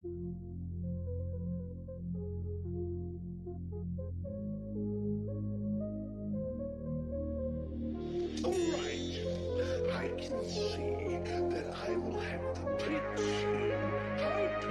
All right, I can see that I will have to teach you how to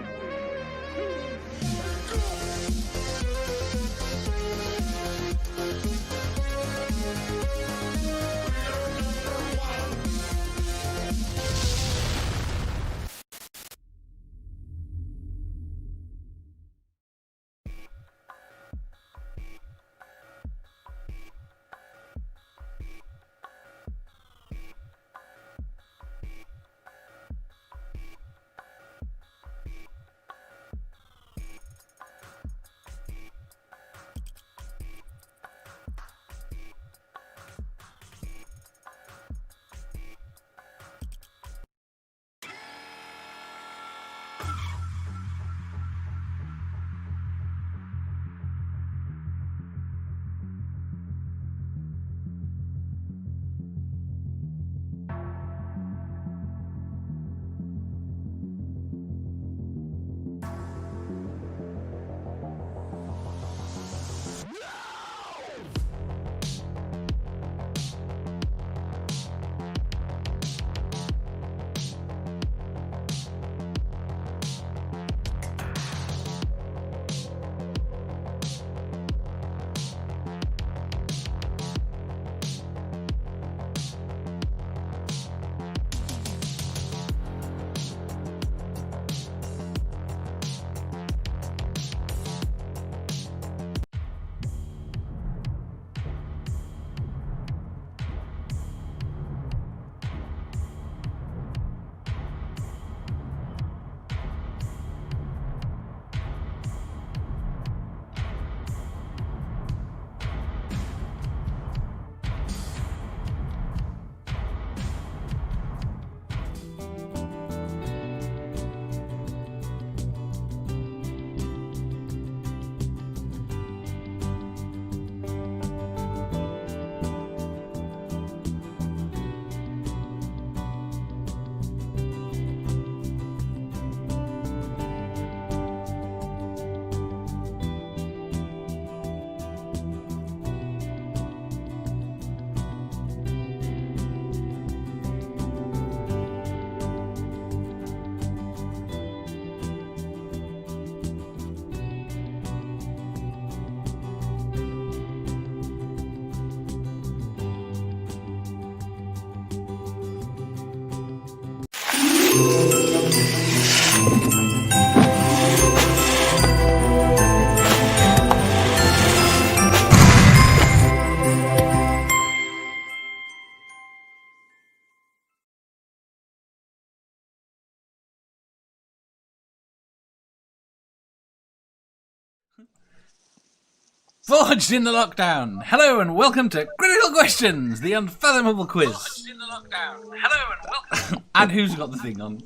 Forged in the Lockdown. Hello and welcome to Critical Questions, the Unfathomable quiz. Forged in the Lockdown. Hello and welcome. And who's got the thing on?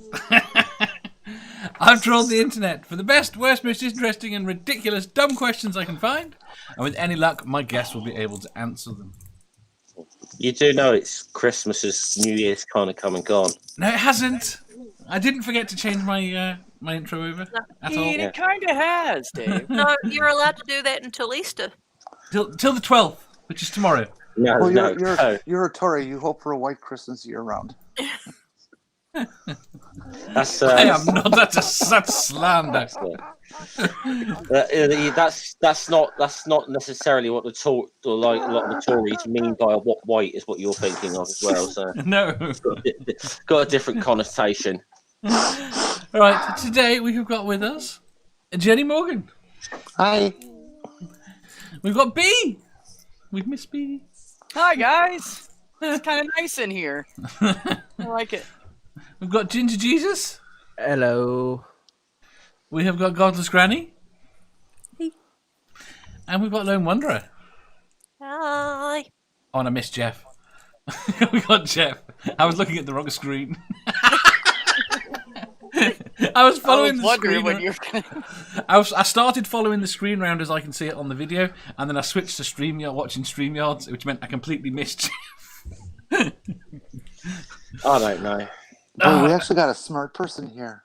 I've trawled the internet for the best, worst, most interesting and ridiculous dumb questions I can find. And with any luck, my guests will be able to answer them. You do know it's Christmas, New Year's kind of come and gone. No, it hasn't. I didn't forget to change my my intro over at all. It kind of has, Dave. No, you're allowed to do that until Easter. Till the 12th, which is tomorrow. No, Well, no. you're a Tory. You hope for a white Christmas year round. That's I am not. That's slander. That's not necessarily what a lot of the Tories mean by what white is what you're thinking of as well. So No. got a different connotation. All right. Today we have got with us Jenni Morgan. Hi. We've got B. We've missed B. Hi, guys. It's kind of nice in here. I like it. We've got Ginger Jesus. Hello. We have got Godless Granny. And we've got Lone Wanderer. Hi. Oh, and I missed Jeff. We got Jeff. I was looking at the wrong screen. I was following the screen. When you're... I started following the screen round as I can see it on the video, and then I switched to StreamYard, watching StreamYards, which meant I completely missed Jeff. I don't know. Oh, we actually got a smart person here.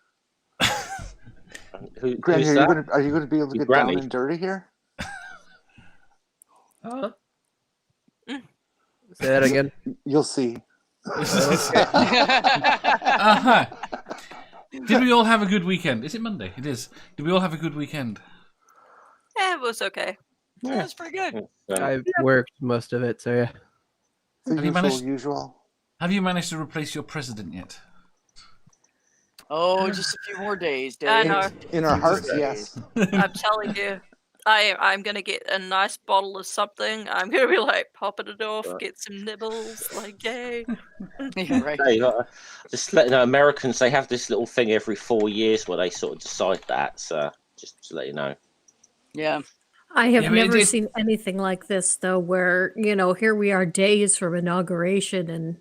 Granny, who's that? are you going to be able to Your get down granny. and dirty here? Huh? Say that again. You'll see. Uh-huh. Did we all have a good weekend? Is it Monday? It is. Did we all have a good weekend? Yeah, it was okay. That's pretty good. I worked most of it, so yeah. The Have you managed- usual. Have you managed to replace your president yet? Oh, just a few more days, Dave. I know. In our hearts, yes. I'm telling you, I'm gonna get a nice bottle of something. I'm gonna be like popping it off, get some nibbles, like yay. Yeah, right. Hey, just let you know, Americans, they have this little thing every 4 years where they sort of decide that. So just to let you know. Yeah. I have Yeah, but it never did- seen anything like this, though, where, here we are days from inauguration and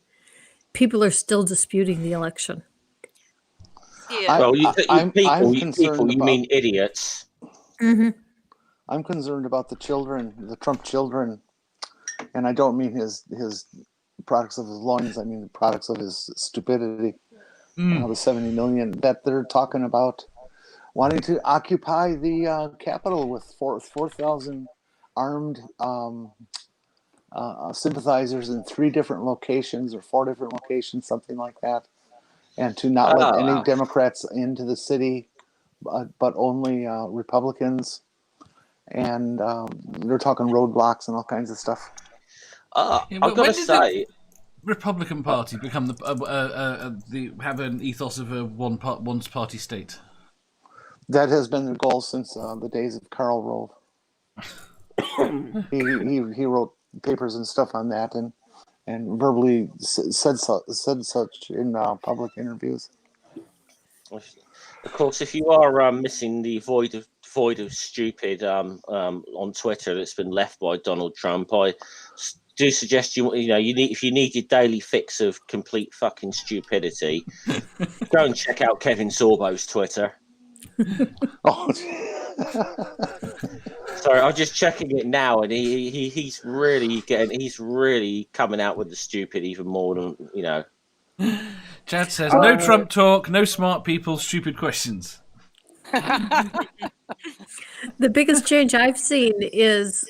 people are still disputing the election. Yeah. Well, you I'm people, concerned you about- mean idiots. Mm-hmm. I'm concerned about the children, the Trump children, and I don't mean his products of his loins. I mean the products of his stupidity. The 70 million that they're talking about wanting to occupy the Capitol with 4,000 armed sympathizers in 3 different locations or 4 different locations, something like that, and to not let any Democrats into the city, but only Republicans. And they're talking roadblocks and all kinds of stuff. Yeah, I've but got when to did say, Republican Party become have an ethos of a one party state? That has been their goal since the days of Karl Rove. he wrote papers and stuff on that and verbally said such in public interviews. of course, if you are missing the void of stupid on Twitter that's been left by Donald Trump, I do suggest you need, if you need your daily fix of complete fucking stupidity, go and check out Kevin Sorbo's Twitter. Oh. Sorry, I'm just checking it now, and he's really coming out with the stupid even more than Chad says, no Trump talk, no smart people, stupid questions. The biggest change I've seen is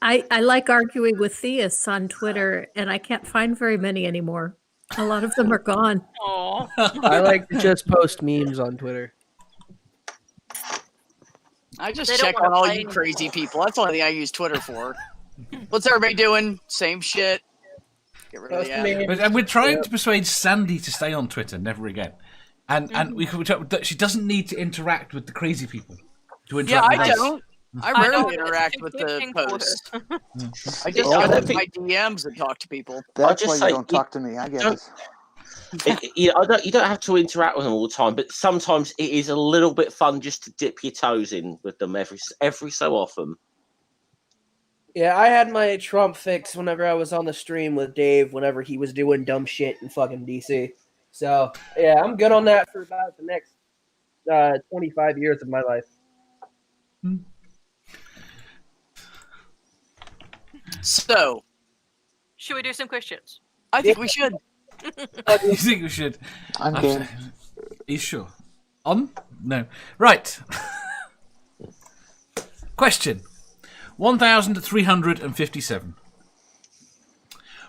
I like arguing with theists on Twitter, and I can't find very many anymore. A lot of them are gone. Aw. I like to just post memes on Twitter. I just They don't check wanna on all play you crazy people. That's the only thing I use Twitter for. What's everybody doing? Same shit. Get rid of the app. But we're trying to persuade Sandy to stay on Twitter, never again. And we could that she doesn't need to interact with the crazy people. To Yeah, interact with I us. don't. I I rarely know, interact it's with the confusing for her. posts. I just I go don't to my DMs and talk to people. That's just why you say don't talk to me. I get it. you don't have to interact with them all the time, but sometimes it is a little bit fun just to dip your toes in with them every so often. Yeah, I had my Trump fix whenever I was on the stream with Dave whenever he was doing dumb shit in fucking DC. So, yeah, I'm good on that for about the next 25 years of my life. So, Should we do some questions? I think we should. You think we should? I'm game. Are you sure? On? No. Right. Question 1357.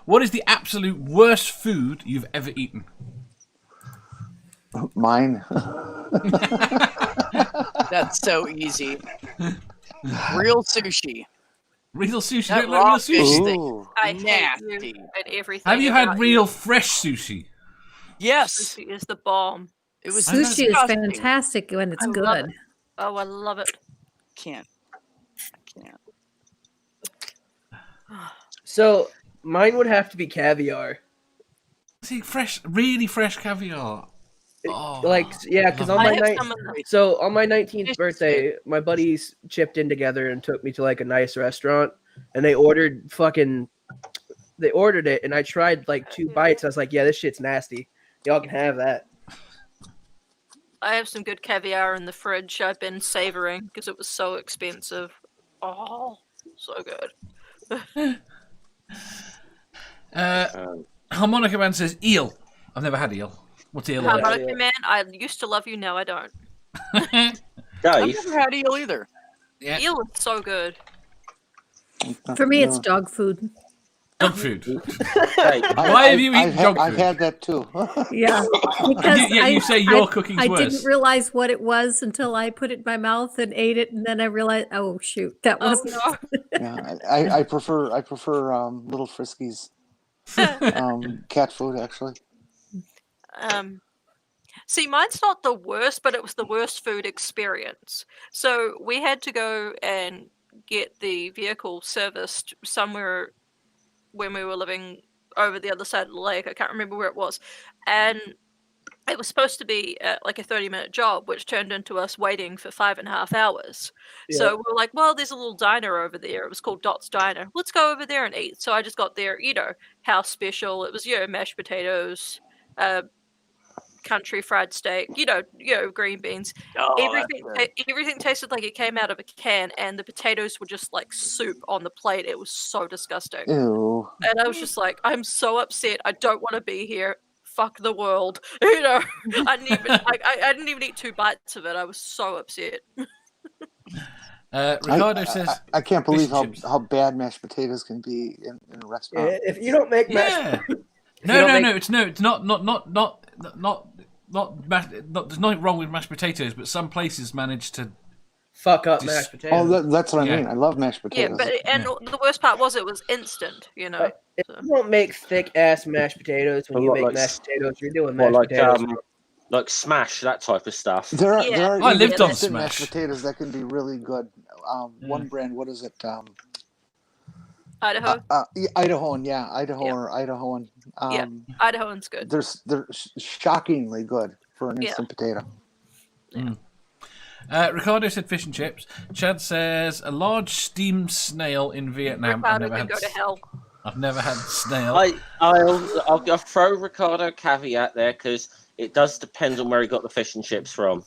What is the absolute worst food you've ever eaten? Mine. That's so easy. Real sushi. Real sushi? That You don't like raw real sushi? fish thing. Ooh. I hate Nasty. you and everything. Have you had about real fresh sushi? Yes, Sushi is the bomb. it was Sushi is disgusting. fantastic when it's I love good. it. Oh, I love it. I can't. So, mine would have to be caviar. See, really fresh caviar. Oh, Because on I my have night, some of the so on my 19th Fish birthday, my buddies chipped in together and took me to like a nice restaurant, and they ordered it, and I tried like 2 bites. I was like, yeah, this shit's nasty. Y'all can have that. I have some good caviar in the fridge. I've been savoring because it was so expensive. Oh, so good. Harmonica Man says eel. I've never had eel. What's eel like? Harmonica Man, I used to love you, now I don't. I've Dave, never had eel either. Yeah. Eel is so good. For me, it's No. dog food. Dog food. Dave, Why have you eaten dog I've food? had that too. Yeah, because You say your cooking's I worse. didn't realize what it was until I put it in my mouth and ate it, and then I realized, oh shoot, that Oh wasn't. no. Yeah, I prefer little Friskies. Cat food actually. See, mine's not the worst, but it was the worst food experience. So we had to go and get the vehicle serviced somewhere when we were living over the other side of the lake. I can't remember where it was. And it was supposed to be like a 30-minute job, which turned into us waiting for 5.5 hours. Yeah. So we were like, well, there's a little diner over there. It was called Dot's Diner. Let's go over there and eat. So I just got there, house special. It was, mashed potatoes, country fried steak, green beans. Oh, Everything tasted like it came out of a can, and the potatoes were just like soup on the plate. It was so disgusting. Ew. And I was just like, I'm so upset. I don't want to be here. Fuck the world. I didn't even eat 2 bites of it. I was so upset. Ricardo says, I can't believe fish and chips. how bad mashed potatoes can be in a restaurant. If you don't make Yeah. No. It's not mashed. There's nothing wrong with mashed potatoes, but some places manage to. fuck up Just- mashed potatoes. Oh, that's what I Yeah. mean. I love mashed Yeah, potatoes. the worst part was it was instant, If you don't make thick ass mashed potatoes when A you lot make like- mashed potatoes, you're doing well, mashed potatoes. like Smash, that type of stuff. There are Yeah. even I lived on instant Smash. mashed potatoes that can be really good. One brand, what is it? Idaho. Idahoan, yeah, Idaho Yeah. or Idahoan. Idahoan's good. They're shockingly good for an Yeah. instant potato. Ricardo said fish and chips. Chad says a large steamed snail in Vietnam. Ricardo can go to hell. I've never had snail. I'll throw Ricardo a caveat there because it does depend on where he got the fish and chips from.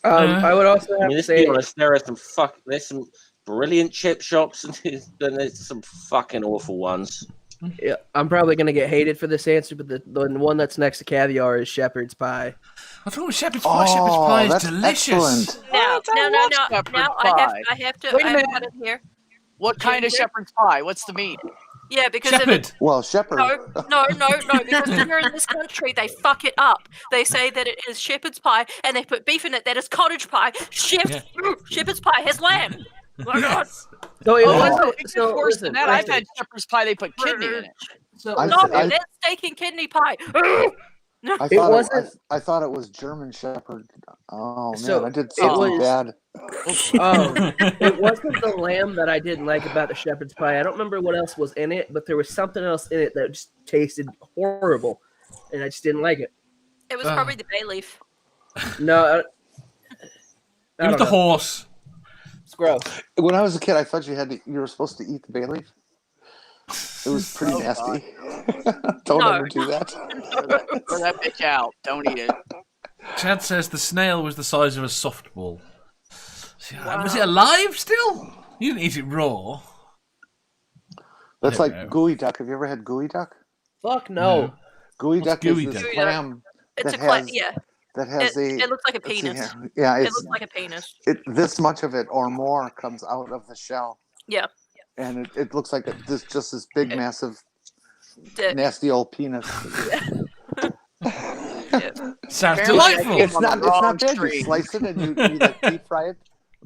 I would also I have mean, to let's say, be honest, there's some brilliant chip shops and then there's some fucking awful ones. yeah, I'm probably going to get hated for this answer, but the one that's next to caviar is shepherd's pie. I thought shepherd's pie. Shepherd's pie is that's delicious. excellent. Now, I love shepherd's pie. I have to. Wait a I have minute. got it here. What kind of shepherd's pie? What's the meat? Yeah, because if Shepherd. Well, shepherd. no, because here in this country they fuck it up. They say that it is shepherd's pie, and they put beef in it. That is cottage pie. Shepherd's pie has lamb. Oh my God. So it Oh. wasn't. It's So worse listen, than that. I've listen. had shepherd's pie. They put kidney in it. So I- No, I- that's steak and kidney pie. I thought it was German shepherd. Oh man, So I did it something was- bad. it wasn't the lamb that I didn't like about the shepherd's pie. I don't remember what else was in it, but there was something else in it that just tasted horrible, and I just didn't like it. It was probably the bay leaf. No, It was the horse. It's gross. When I was a kid, I thought you were supposed to eat the bay leaf. It was pretty Oh, nasty. Don't No. ever do that. Throw that bitch out. Don't eat it. Chad says the snail was the size of a softball. Was it alive still? You didn't eat it raw. That's don't like know. gooey duck. Have you ever had gooey duck? Fuck no. Gooey What's duck gooey is this duck? clam It's that a cla- has yeah. that has It looks like a let's see penis. here. Yeah, It it's looks like a penis. this much of it or more comes out of the shell, Yeah. and it looks like just this big, massive, Dick. nasty old penis. Sounds Apparently, delightful. It's not wrong bad. You street. slice it and you like deep fry it.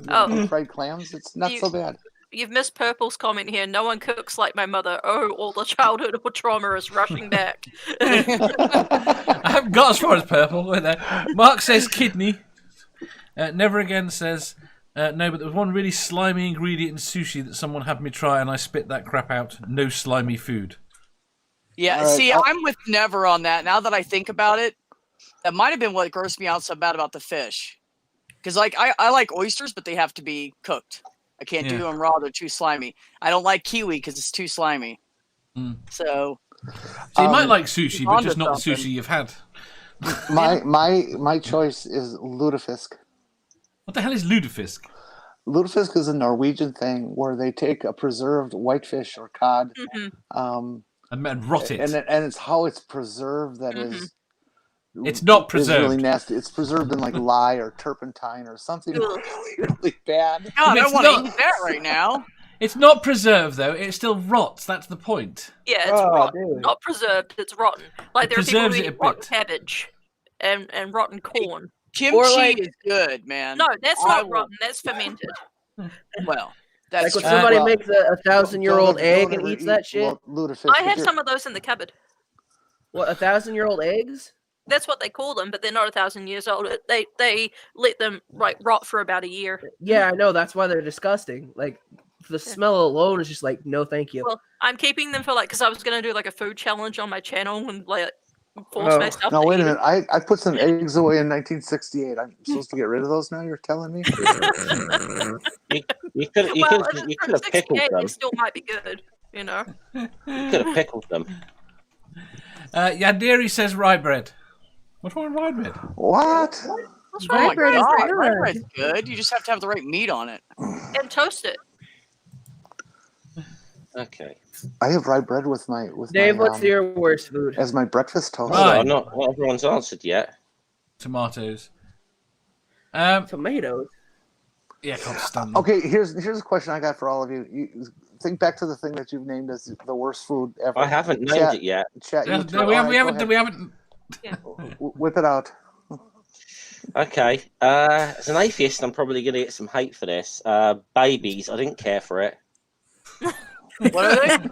Oh. Fried clams. It's not You- so bad. You've missed Purple's comment here. No one cooks like my mother. Oh, all the childhood trauma is rushing back. I haven't got as far as purple. Wait there. Mark says kidney. Never Again says no, but there was one really slimy ingredient in sushi that someone had me try, and I spit that crap out. No slimy food. Yeah, All right, see, I'll- I'm with Never on that. Now that I think about it, that might have been what grossed me out so bad about the fish. Because, like, I like oysters, but they have to be cooked. I can't do Yeah. them raw; they're too slimy. I don't like kiwi because it's too slimy. Mm. So, So you might like sushi, but onto just not the something. sushi you've had. My choice is lutefisk. What the hell is lutefisk? Lutefisk is a Norwegian thing where they take a preserved whitefish or cod, Mhm. um, And rot it. and it's how it's preserved that is It's not is really preserved. nasty. It's preserved in like lye or turpentine or something Ugh. really, really bad. God, I It's want to not- eat that right now. It's not preserved though. It still rots. That's the point. Yeah, it's Oh, rotten. dude. Not preserved, it's rotten. Like It there are people who preserves it eat a rotten bit. cabbage and rotten corn. Kimchi Or, like- is good, man. No, that's I not will- rotten, that's fermented. Well, Like that's when true. somebody well, makes a 1,000-year-old Don't egg and ever eats that eat shit. lutefisk. I If have you're- some of those in the cupboard. What, 1,000-year-old eggs? That's what they call them, but they're not 1,000 years old. They let them rot for about a year. Yeah, I know. That's why they're disgusting. Like the smell alone is just like, no, thank you. Well, I'm keeping them for because I was gonna do like a food challenge on my channel and force Oh. myself. No, to wait a eat minute. I put some eggs away in 1968. I'm supposed to get rid of those now? You're telling me? You could Well, have from pickled 68, them. they still might be good, you know. You could have pickled them. Yandiri says rye bread. What's wrong with rye bread? What? What's Oh wrong my with bread is God, good. rye bread's good. You just have to have the right meat on it. and toast it? Okay. I have rye bread with my Dave, my, what's your worst food? as my breakfast toast. Right. Not everyone's answered yet. Tomatoes. Tomatoes. Yeah, I can't stand them. Okay, here's a question I got for all of you. You think back to the thing that you've named as the worst food ever. I haven't named Chat. it yet. Chat. Yeah, you two. no, we All haven't. right, We go haven't. ahead. Whip it out. Okay. As an atheist, I'm probably going to get some hate for this. Babies, I didn't care for it. What are they?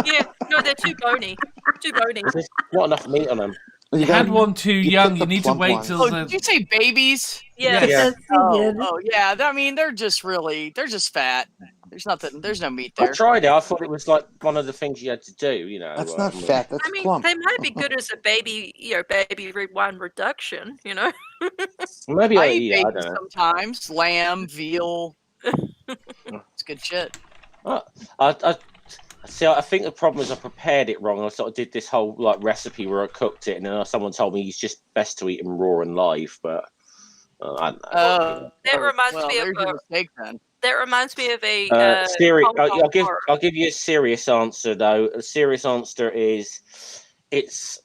Yeah, no, they're too bony. Too bony. There's just not enough meat on them. You gotta- had one too you young. pick You the need to plump wait ones. till Oh, did you say babies? Yeah. Yeah. Yes, he did. Oh, yeah. I mean, they're just fat. There's nothing. There's no meat I there. tried it. I thought it was like one of the things you had to do. You know. That's not fat. That's I mean, plump. they might be good as a baby, baby red wine reduction, Maybe I I eat don't bacon know. sometimes. Lamb, veal. It's good shit. I see. I think the problem is I prepared it wrong. I sort of did this whole recipe where I cooked it, and then someone told me it's just best to eat them raw and live. But I don't know. That reminds well, me of there's your mistake then. that reminds me of a Serious. Hong Kong horror. I'll give you a serious answer though. A serious answer is it's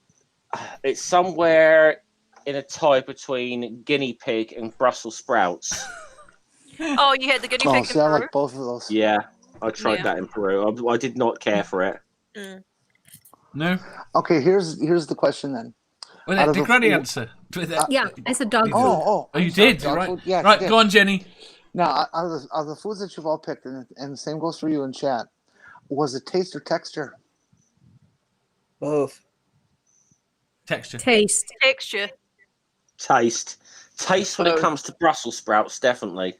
somewhere in a tie between guinea pig and Brussels sprouts. Oh, you had the guinea Oh, pig see, I in Peru? like both of those. Yeah, I tried Yeah. that in Peru. I did not care for it. Mm. No. Okay, here's the question then. Well, Out of did the Granny food- answer? Yeah, I said dog food. Oh, Oh, you I'm sorry, did. dog Right. food. Yeah, Right. yeah. Go on, Jenny. Now, out of the foods that you've all picked, and the same goes for you in chat, was it taste or texture? Both. Texture. Taste. Texture. Taste when it comes to Brussels sprouts, definitely.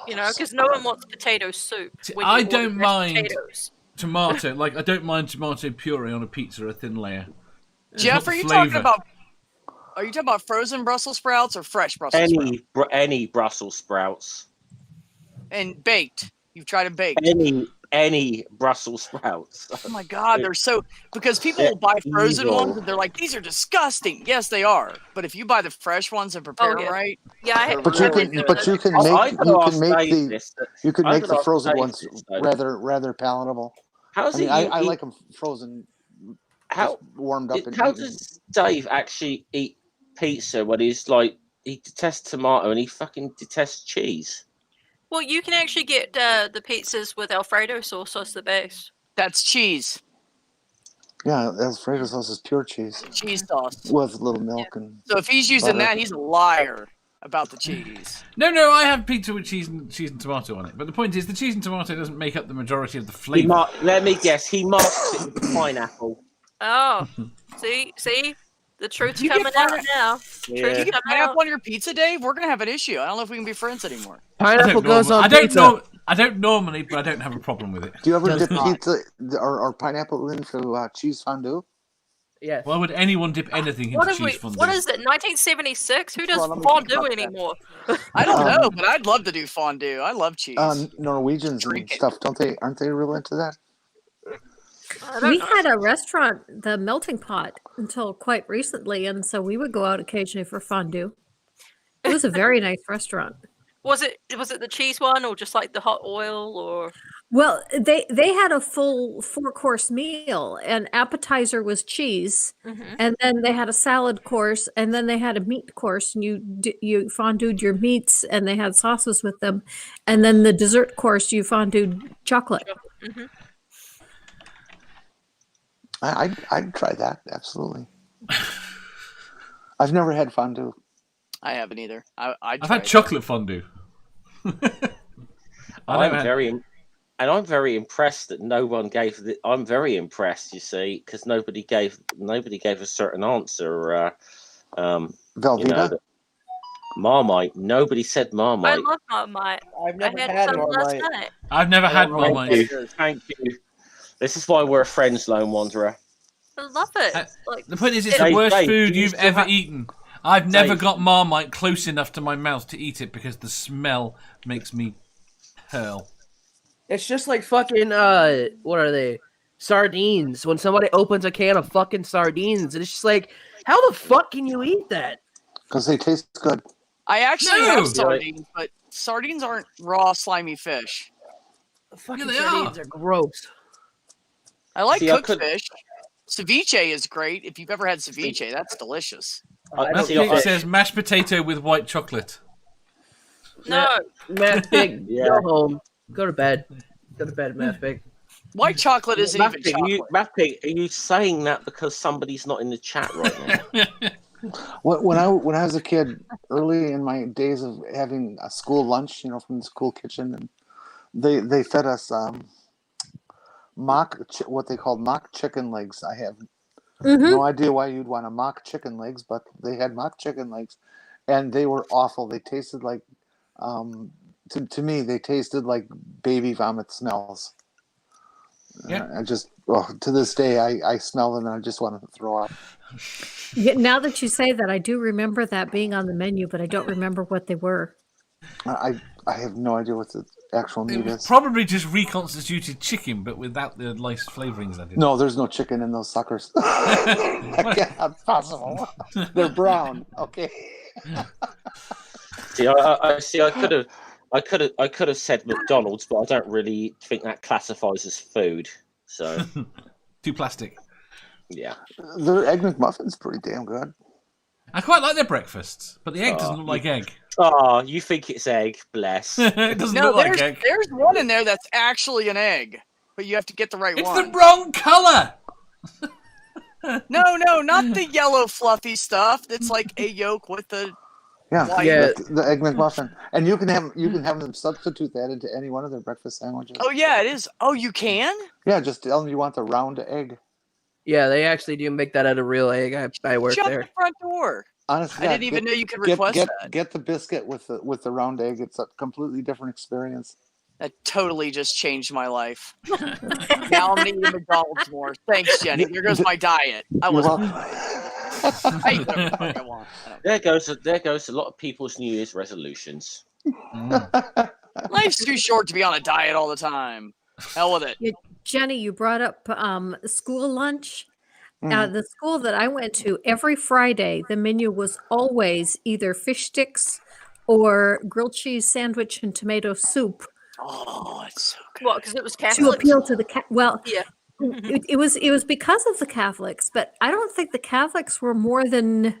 Because no one wants potato soup. See, when I you order don't mashed mind- potatoes. Tomato. I don't mind tomato puree on a pizza, a thin layer. It's Jeff, not are you flavour. talking about? Are you talking about frozen Brussels sprouts or fresh Brussels sprouts? Any Brussels sprouts. And baked. You've tried them baked. Any Brussels sprouts. Oh my God, they're so because people will buy frozen evil. ones and they're like, these are disgusting. Yes, they are. But if you buy the fresh ones and prepare them yeah. right, Yeah, I had But you really can, good. but you can I make gotta you ask can make Dave the this. you can I make gotta the ask frozen Dave ones this, though. rather palatable. How's I mean, it? I like them frozen, How just warmed up and how eaten. does Dave actually eat pizza when he's he detests tomato and he fucking detests cheese? Well, you can actually get the pizzas with Alfredo sauce as the base. that's cheese. Yeah, Alfredo sauce is pure cheese Cheese sauce. with a little milk and So if he's using butter. that, he's a liar about the cheese. No, I have pizza with cheese and tomato on it. But the point is, the cheese and tomato doesn't make up the majority of the He flavour. let me guess. He masks it with pineapple. Oh, see, the truth's You get coming out pineapple- now. Yeah. Truth's You get coming pineapple out. on your pizza, Dave? We're gonna have an issue. I don't know if we can be friends anymore. Pineapple goes on pizza. I don't normally, but I don't have a problem with it. Do you ever Does dip not. pizza or pineapple into cheese fondue? Yes. Why would anyone dip anything What into have we? cheese fondue? What is it? 1976? Who does Hold on, let me think fondue about that. anymore? I don't know, but I'd love to do fondue. I love cheese. Norwegians and Drink it. stuff, don't they? Aren't they real into that? I don't We know. had a restaurant, the Melting Pot, until quite recently, and so we would go out occasionally for fondue. It was a very nice restaurant. Was it the cheese one, or just like the hot oil, or? Well, they had a full 4-course meal, and appetizer was cheese, and then they had a salad course, and then they had a meat course, and you fondued your meats, and they had sauces with them, and then the dessert course you fondued chocolate. I'd try that, absolutely. I've never had fondue. I haven't either. I've had chocolate fondue. I'm very impressed that no one gave. I'm very impressed, you see, because nobody gave a certain answer. Velveeta? Marmite. Nobody said Marmite. I love Marmite. I've never I had some last Marmite. night. I've never had Marmite. Thank you. This is why we're friends, Lone Wanderer. I love it. Like, The point is, it's the worst food you've ever eaten. I've never Dave. got Marmite close enough to my mouth to eat it because the smell makes me hurl. It's just like fucking what are they? Sardines. When somebody opens a can of fucking sardines, and it's just like, how the fuck can you eat that? Because they taste good. I actually No! have sardines, but sardines aren't raw, slimy fish. Fucking they sardines are gross. I like See, I cooked could- fish. Ceviche is great. If you've ever had ceviche, that's delicious. Matt See, Pig says mashed potato with white chocolate. no, Math Pig, Yeah. go home. Go to bed. Go to bed, Math Pig. White chocolate isn't even chocolate. Matt Pig, are you saying that because somebody's not in the chat right now? When I was a kid, early in my days of having a school lunch, from the school kitchen, and they fed us what they called mock chicken legs. I have no idea why you'd want to mock chicken legs, but they had mock chicken legs, and they were awful. They tasted like, to me, they tasted like baby vomit smells. Yeah. To this day, I smell them and I just want to throw up. Yeah, now that you say that, I do remember that being on the menu, but I don't remember what they were. I have no idea what the actual It meat was is. probably just reconstituted chicken, but without the nice flavourings added. No, there's no chicken in those suckers. That's not possible. They're brown. Okay. See, I could have said McDonald's, but I don't really think that classifies as food. So Too plastic. yeah. Their Egg McMuffin's pretty damn good. I quite like their breakfasts, but the egg doesn't look like egg. Oh, you think it's egg? Bless. It doesn't No, look like egg. there's one in there that's actually an egg, but you have to get the right It's one. the wrong colour! No, not the yellow fluffy stuff. It's like a yolk with the Yeah, white. Yeah. the Egg McMuffin, and you can have them substitute that into any one of their breakfast sandwiches. Oh yeah, it is. Oh, you can? Yeah, just tell them you want the round egg. Yeah, they actually do make that out of real egg. I work Shut there. the front door. Honestly, I didn't even know you could request that. Get the biscuit with the round egg. It's a completely different experience. That totally just changed my life. Now I'm eating McDonald's more. Thanks, Jenny. There goes my diet. I You're was. welcome. I eat whatever the fuck I want. There goes a lot of people's New Year's resolutions. Life's too short to be on a diet all the time. Hell with it. Jenny, you brought up school lunch. The school that I went to, every Friday, the menu was always either fish sticks or grilled cheese sandwich and tomato soup. Oh, it's so good. what? Because it was To Catholic. appeal to the Yeah. it was because of the Catholics, but I don't think the Catholics were more than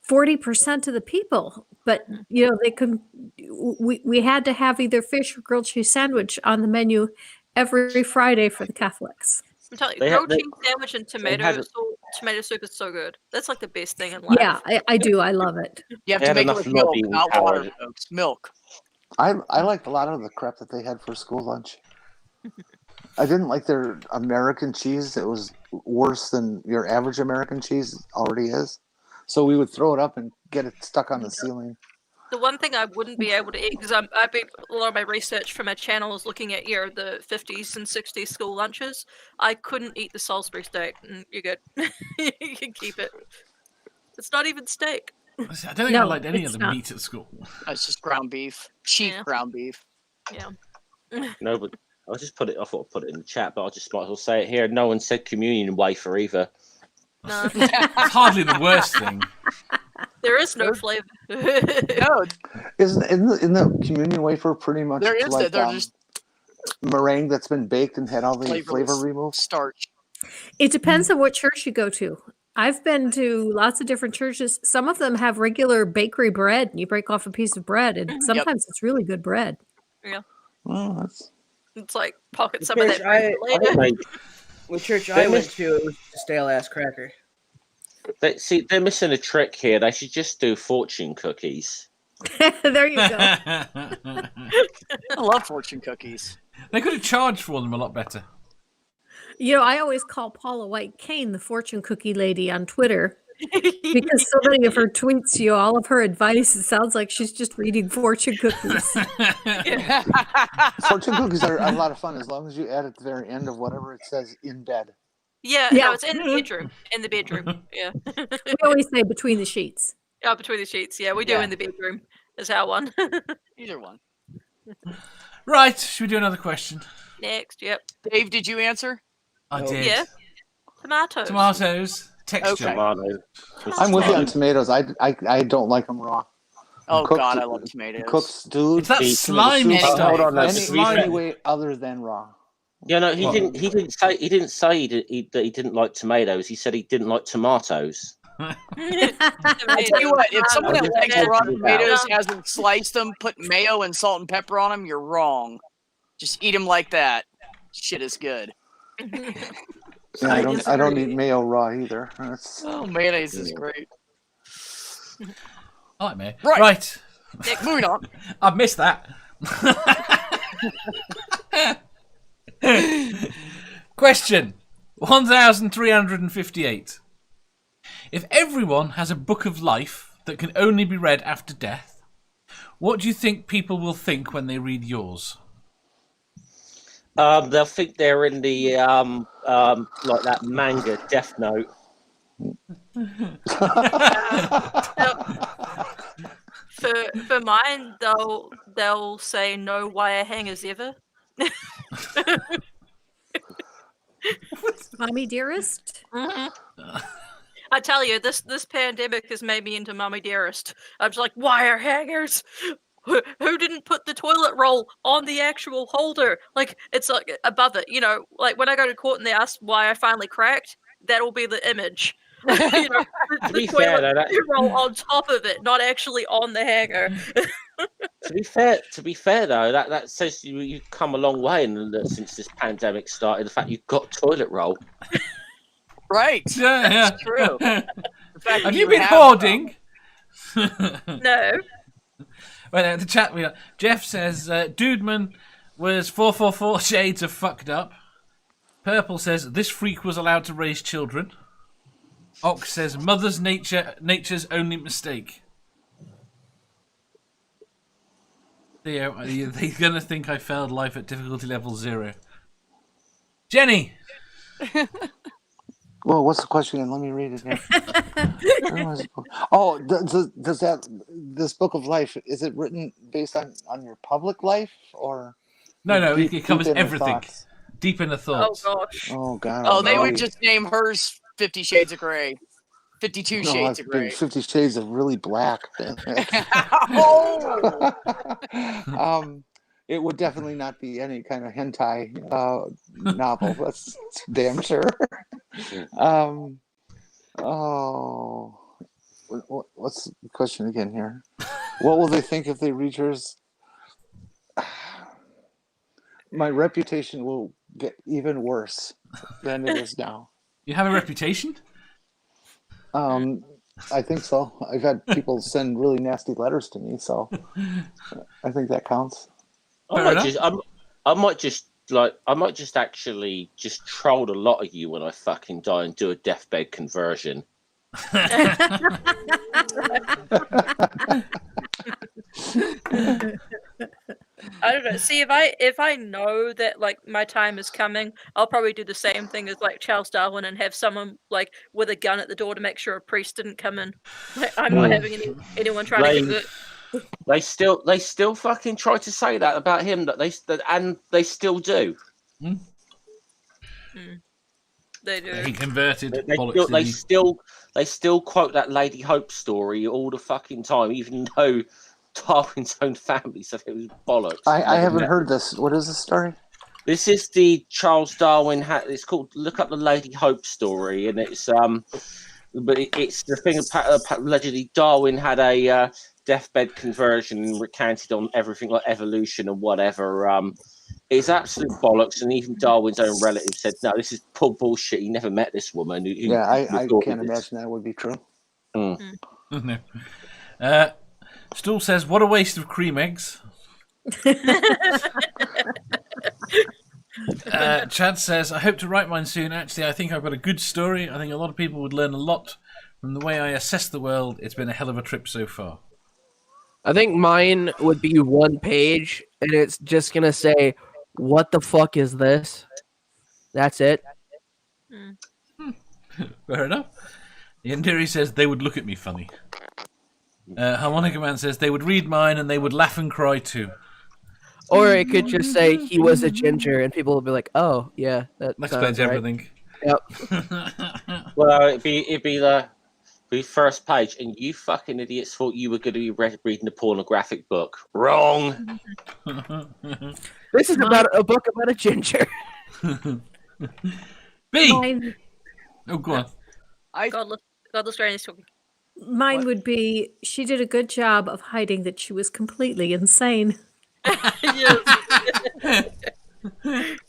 40% of the people. But we had to have either fish or grilled cheese sandwich on the menu every Friday for the Catholics. I'm telling you, They have- grilled cheese sandwich and tomato have it- soup is so good. That's like the best thing in life. Yeah, I do. I love it. You have They to have make it enough with milk, lobbying not power. water, folks. Milk. I liked a lot of the crap that they had for school lunch. I didn't like their American cheese. It was worse than your average American cheese already is. So we would throw it up and get it stuck on the ceiling. The one thing I wouldn't be able to eat, because I be a lot of my research for my channel is looking at the 50s and 60s school lunches. I couldn't eat the Salisbury steak. You're good. You can keep it. It's not even steak. I don't think I No, liked any it's of the not. meat at school. It's just ground beef. Cheap Yeah. ground beef. Yeah. No, but I thought I'd put it in the chat, but I just might as well say it here. No one said communion wafer either. No. It's hardly the worst thing. There is no flavor. No, Isn't the communion wafer pretty much there is like that. They're just meringue that's been baked and had all the flavor flavorless removed? starch. It depends on what church you go to. I've been to lots of different churches. Some of them have regular bakery bread, and you break off a piece of bread, and sometimes it's really good bread. Yeah. Oh, that's It's like pocket The some of church that I- later. The church I went to, it was just a stale ass cracker. They're missing a trick here. They should just do fortune cookies. There you go. I love fortune cookies. They could have charged for them a lot better. You know, I always call Paula White Kane the fortune cookie lady on Twitter because so many of her tweets, all of her advice, it sounds like she's just reading fortune cookies. fortune cookies are a lot of fun as long as you add at the very end of whatever it says in bed. Yeah, Yeah. no, it's in the bedroom. In the bedroom. Yeah. We always say between the sheets. Yeah, between the sheets. Yeah, we do Yeah. in the bedroom. Is our one. Either one. Right, should we do another question? Next, yep. Dave, did you answer? I Oh. did. Yeah. Tomatoes. Tomatoes, texture. Okay. Tomato. I'm with you on tomatoes. I don't like them raw. Oh Cooked- God, I love tomatoes. Cooked, stewed. It's that tomato slimy soup, stuff. Hold on, no, any, to be fair- any way other than raw. Yeah, no, he Well- didn't. He didn't say that he didn't like tomatoes. He said he didn't like tomatoes. I tell you what, if someone that likes raw tomatoes Yeah. hasn't sliced them, put mayo and salt and pepper on them, you're wrong. Just eat them like that. Shit is good. Yeah, I don't eat mayo raw either. That's, Oh, mayonnaise is great. I like me. Right. Right. Moving on. I've missed that. Question 1358. If everyone has a book of life that can only be read after death, what do you think people will think when they read yours? They'll think they're in the like that manga Death Note. For mine, they'll say no wire hangers ever. Mommy dearest? I tell you, this pandemic has made me into Mommy Dearest. I'm just like, wire hangers? Who didn't put the toilet roll on the actual holder? Like, it's like above it, like when I go to court and they ask why I finally cracked, that'll be the image. The be toilet fair, though, that- roll on top of it, not actually on the hanger. To be fair though, that says you've come a long way since this pandemic started. The fact you've got toilet roll. Right. Yeah, That's true. The fact Have that you been have hoarding? No. Well, the chat, Jeff says, Dudeman was 444 shades of fucked up. Purple says, this freak was allowed to raise children. Ox says, mother's nature's only mistake. They're going to think I failed life at difficulty level 0. Jenny! well, what's the question again? Let me read it here. Where was it? Oh, does this book of life, is it written based on your public life or? No, deep- it covers deep inner everything. thoughts? Deep inner Oh thoughts. gosh. Oh God. Oh, they no. would just name hers 50 Shades of Grey. 52 No, Shades I've of been Grey. 50 Shades of really black. Oh! It would definitely not be any kind of hentai novel. That's damn sure. What's the question again here? What will they think if they read yours? My reputation will get even worse than it is now. You have a reputation? I think so. I've had people send really nasty letters to me, so I think that counts. I might just actually just troll a lot of you when I fucking die and do a deathbed conversion. I don't know. See, if I know that like my time is coming, I'll probably do the same thing as like Charles Darwin and have someone like with a gun at the door to make sure a priest didn't come in. Like, I'm not having anyone trying to get it. They still fucking try to say that about him, and they still do. They do. He converted. They bollocks, they still quote that Lady Hope story all the fucking time, even though Darwin's own family said it was bollocks. I haven't heard this. What is this story? This is the Charles Darwin. It's called "Look Up the Lady Hope" story, and it's but it's the thing. Allegedly, Darwin had a deathbed conversion and recounted on everything like evolution and whatever. It's absolute bollocks, and even Darwin's own relative said, "No, this is poor bullshit. He never met this woman." I can't imagine that would be true. No. Stool says, "What a waste of cream eggs." Chad says, "I hope to write mine soon. Actually, I think I've got a good story. I think a lot of people would learn a lot from the way I assess the world. It's been a hell of a trip so far." I think mine would be one page, and it's just gonna say, "What the fuck is this?" That's it. Fair enough. Yandiri says, "They would look at me funny." Harmonica Man says, "They would read mine and they would laugh and cry too." Or it could just say, "He was a ginger," and people would be like, "Oh, yeah, that explains right." everything. Yep. Well, it'd be the first page, and you fucking idiots thought you were going to be reading a pornographic book. Wrong. This is about a book about a ginger. B. Oh, go on. Godless Granny's talking. Mine would be, she did a good job of hiding that she was completely insane. Yes.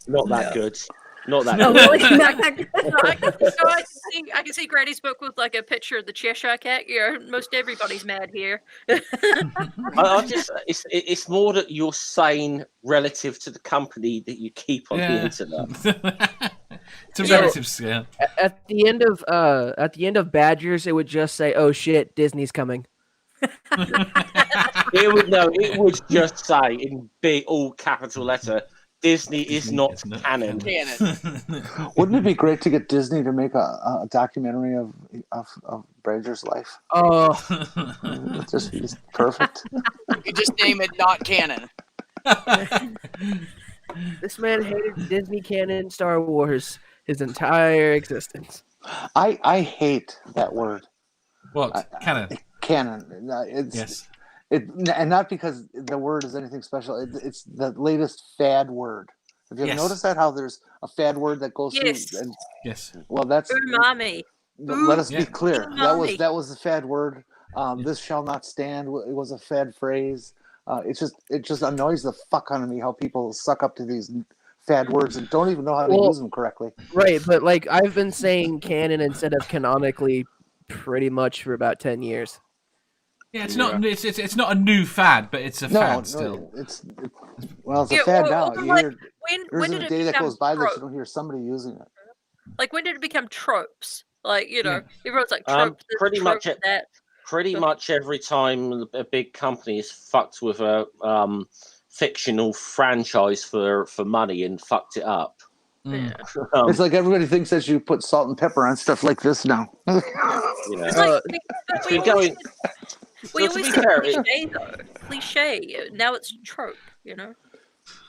Not that good. Not that No, good. really, not that good. I can see Granny's book with like a picture of the Cheshire Cat. Most everybody's mad here. I just it's more that you're sane relative to the company that you keep on the internet. It's a relative scale. At the end of Badgers, it would just say, "Oh shit, Disney's coming." It would just say in big all capital letter, Disney is not canon. Wouldn't it be great to get Disney to make a documentary of Badger's life? Oh, It'd just be perfect. You just name it not canon. this man hated Disney canon Star Wars his entire existence. I hate that word. What? Canon. Canon. Yes. And not because the word is anything special. It's the latest fad word. Have you ever noticed that? How there's a fad word that goes through? And, yes. Well, that's umami. Let us be clear. Umami. That was the fad word. This shall not stand. It was a fad phrase. It just annoys the fuck out of me how people suck up to these fad words and don't even know how to use them correctly. Right, but like I've been saying canon instead of canonically pretty much for about 10 years. Yeah, it's not. It's not a new fad, but it's a fad still. It's a fad now. When there's did a it day that become goes by that trope? you don't hear somebody using it. Like when did it become tropes? Like everyone's like tropes. Pretty much that. Pretty much every time a big company is fucked with a fictional franchise for money and fucked it up. Yeah. It's like everybody thinks that you put salt and pepper on stuff like this now. It's like, been going. We So to always be say fair, cliche though. Cliche. Now it's trope.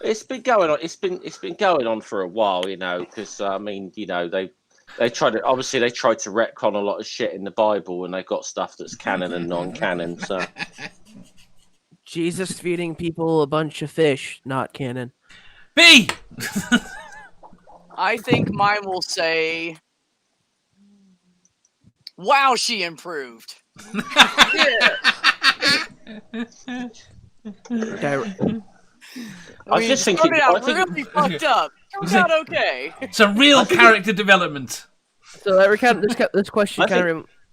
It's been going on. It's been going on for a while, because they tried to retcon a lot of shit in the Bible, and they got stuff that's canon and non-canon. So Jesus feeding people a bunch of fish, not canon. B. I think mine will say, "Wow, she improved." I just think started out really fucked up. Turned out okay. It's a real character development. So this question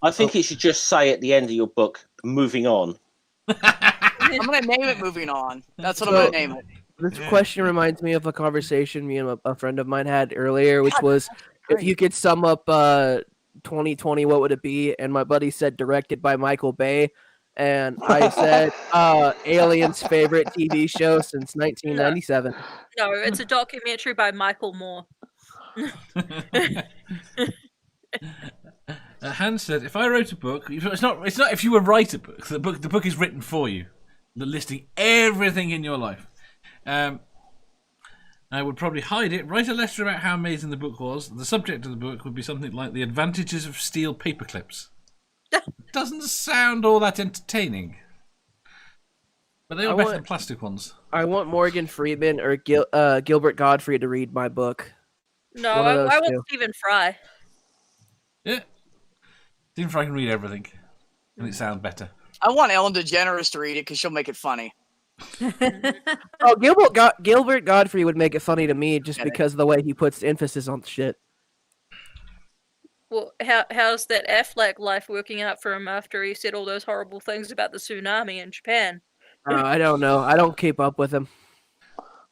I think it should just say at the end of your book, "Moving on." I'm gonna name it "Moving On." That's what I'm gonna name it. This question reminds me of a conversation me and a friend of mine had earlier, which was, if you could sum up 2020, what would it be? And my buddy said directed by Michael Bay. And I said Alien's favorite TV show since 1997. No, it's a documentary by Michael Moore. Hans said, "If I wrote a book, it's not if you were write a book. The book is written for you, listing everything in your life. I would probably hide it, write a letter about how amazing the book was. The subject of the book would be something like the advantages of steel paperclips. Doesn't sound all that entertaining. But they are better than plastic ones. I want Morgan Freeman or Gilbert Godfrey to read my book. No, I want Stephen Fry. Yeah. Stephen Fry can read everything. And it sounds better. I want Ellen DeGeneres to read it because she'll make it funny. Oh, Gilbert Godfrey would make it funny to me just because of the way he puts emphasis on the shit. Well, how's that Affleck life working out for him after he said all those horrible things about the tsunami in Japan? I don't know. I don't keep up with him.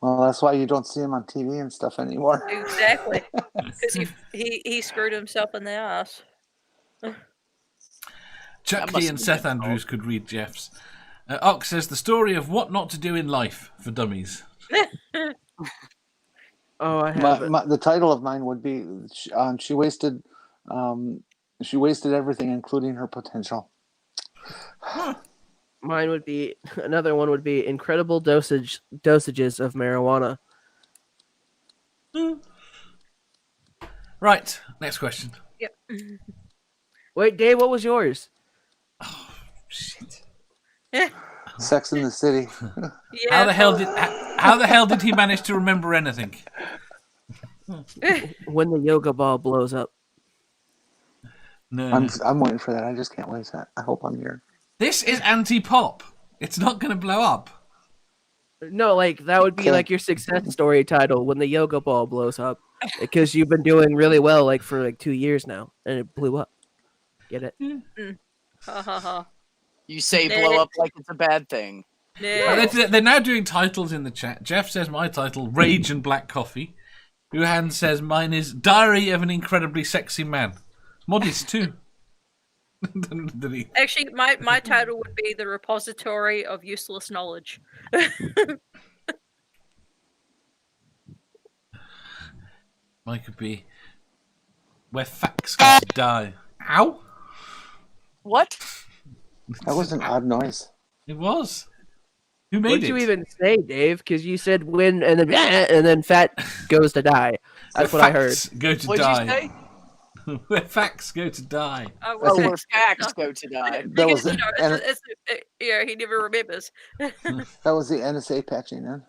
Well, that's why you don't see him on TV and stuff anymore. Exactly. Because he screwed himself in the ass. Chucky and Seth Andrews could read Jeff's. Ox says the story of what not to do in life for dummies. Oh, I have it. The title of mine would be she wasted everything, including her potential. Mine would be another one would be incredible dosages of marijuana. Right, next question. Yep. Wait, Dave, what was yours? Oh shit! Sex in the City. Yeah, how the hell did he manage to remember anything? When the yoga ball blows up. No, I'm waiting for that. I just can't wait. I hope I'm here. This is anti-pop. It's not going to blow up. No, like that would be like your success story title when the yoga ball blows up, because you've been doing really well like for like 2 years now, and it blew up. Get it? Ha ha ha. You say blow up like it's a bad thing. They're now doing titles in the chat. Jeff says my title, Rage and Black Coffee. Johan says mine is Diary of an Incredibly Sexy Man. Modest too. Actually, my title would be The Repository of Useless Knowledge. Mine could be Where Facts Go to Die. Ow! What? That was an odd noise. It was. Who made What it? did you even say, Dave? Because you said when and then fat goes to die. That's what I heard. Go to What'd die. you say? Where facts go to die. Oh, where facts go to die. That was he never remembers. That was the NSA patching in.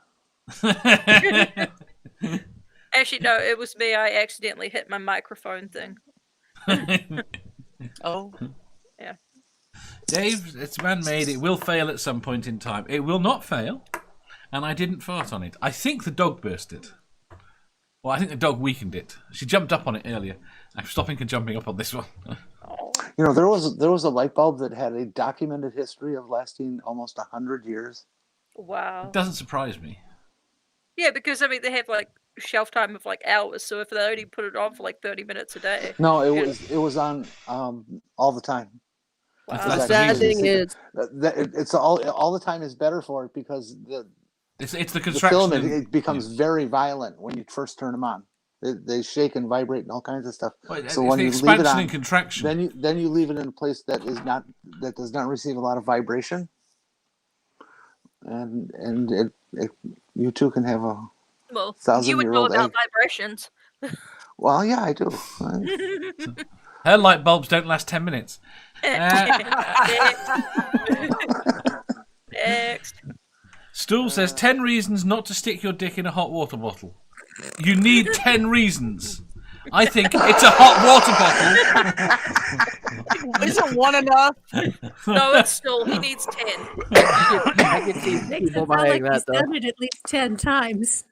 Actually, no, it was me. I accidentally hit my microphone thing. Oh. Yeah. Dave, it's man-made. It will fail at some point in time. It will not fail, and I didn't fart on it. I think the dog burst it. Well, I think the dog weakened it. She jumped up on it earlier. I'm stopping her jumping up on this one. You know, there was a light bulb that had a documented history of lasting almost 100 years. Wow. It doesn't surprise me. Yeah, because I mean they have like shelf time of like hours, so if they only put it on for like 30 minutes a day. No, it was on all the time. Wow. The sad thing is it's all the time is better for it because It's the the contraction. filament it becomes very violent when you first turn them on. They shake and vibrate and all kinds of stuff. Well, so it's when the you leave expansion it on, and contraction. then you leave it in a place that does not receive a lot of vibration, and you too can have a Well, 1,000-year-old you would know about egg. vibrations. Well, yeah, I do. Her light bulbs don't last 10 minutes. Next. Stool says 10 reasons not to stick your dick in a hot water bottle. You need 10 reasons. I think it's a hot water bottle. Isn't one enough? No, it's still he needs 10. I can see Makes people it sound buying like he's that though. done it at least 10 times.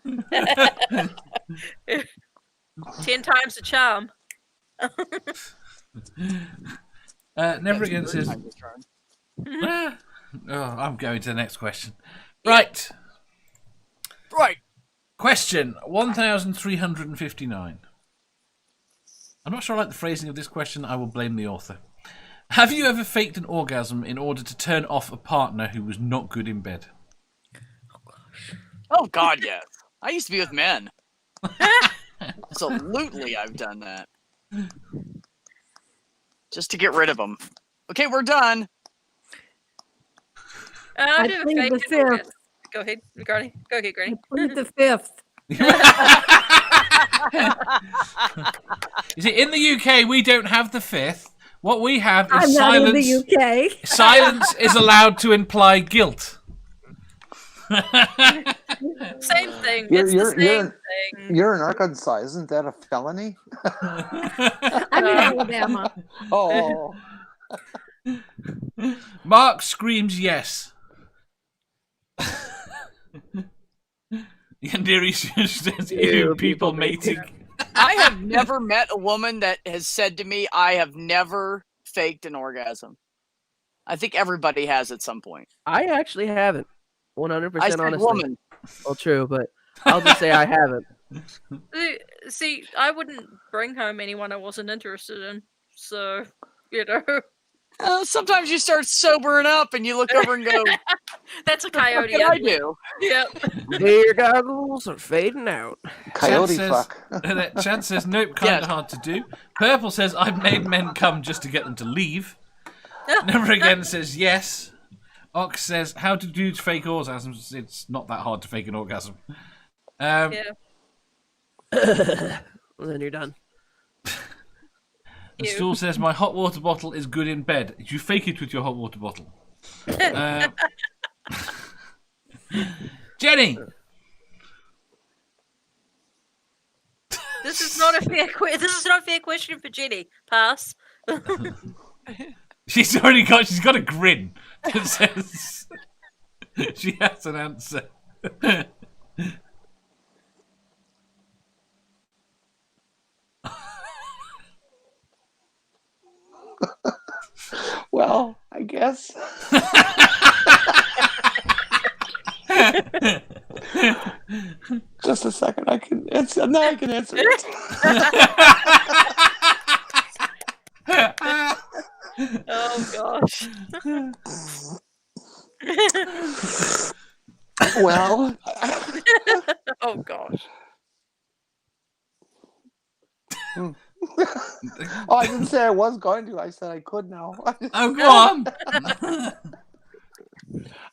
10 times the charm. Never again says. I'm going to the next question. Right. Question 1359. I'm not sure I like the phrasing of this question. I will blame the author. Have you ever faked an orgasm in order to turn off a partner who was not good in bed? Oh God, yes. I used to be with men. Absolutely, I've done that. Just to get rid of them. Okay, we're done. I I never plead faked the it. fifth. Go ahead, Granny. Go ahead, Granny. I plead the fifth. You see, in the UK, we don't have the fifth. What we have is I'm silence. not in the UK. Silence is allowed to imply guilt. Same thing. You're- It's you're- the same thing. You're in Arkansas. Isn't that a felony? I'm in Alabama. Oh. Mark screams yes. Yandiri says, ew, people mating. I have never met a woman that has said to me, I have never faked an orgasm. I think everybody has at some point. I actually haven't. 100% I said honestly. woman. Well, true, but I'll just say I haven't. See, I wouldn't bring home anyone I wasn't interested in. So, you know. Sometimes you start sobering up and you look over and go, That's a what coyote. can I do? Yep. Beer goggles are fading out. Coyote Chad fuck. Chad says, nope, kind of hard to do. Purple says, I've made men come just to get them to leave. Never Again says yes. Ox says, how to do fake orgasms? It's not that hard to fake an orgasm. Yeah. Well, then you're done. And Stool says, my hot water bottle is good in bed. Did you fake it with your hot water bottle? Jenny! This is not a fair question for Jenny. Pass. She's got a grin that says she has an answer. Well, I guess. Just a second. Now I can answer it. Oh gosh. Well, Oh gosh. oh, I didn't say I was going to. I said I could now. Oh, go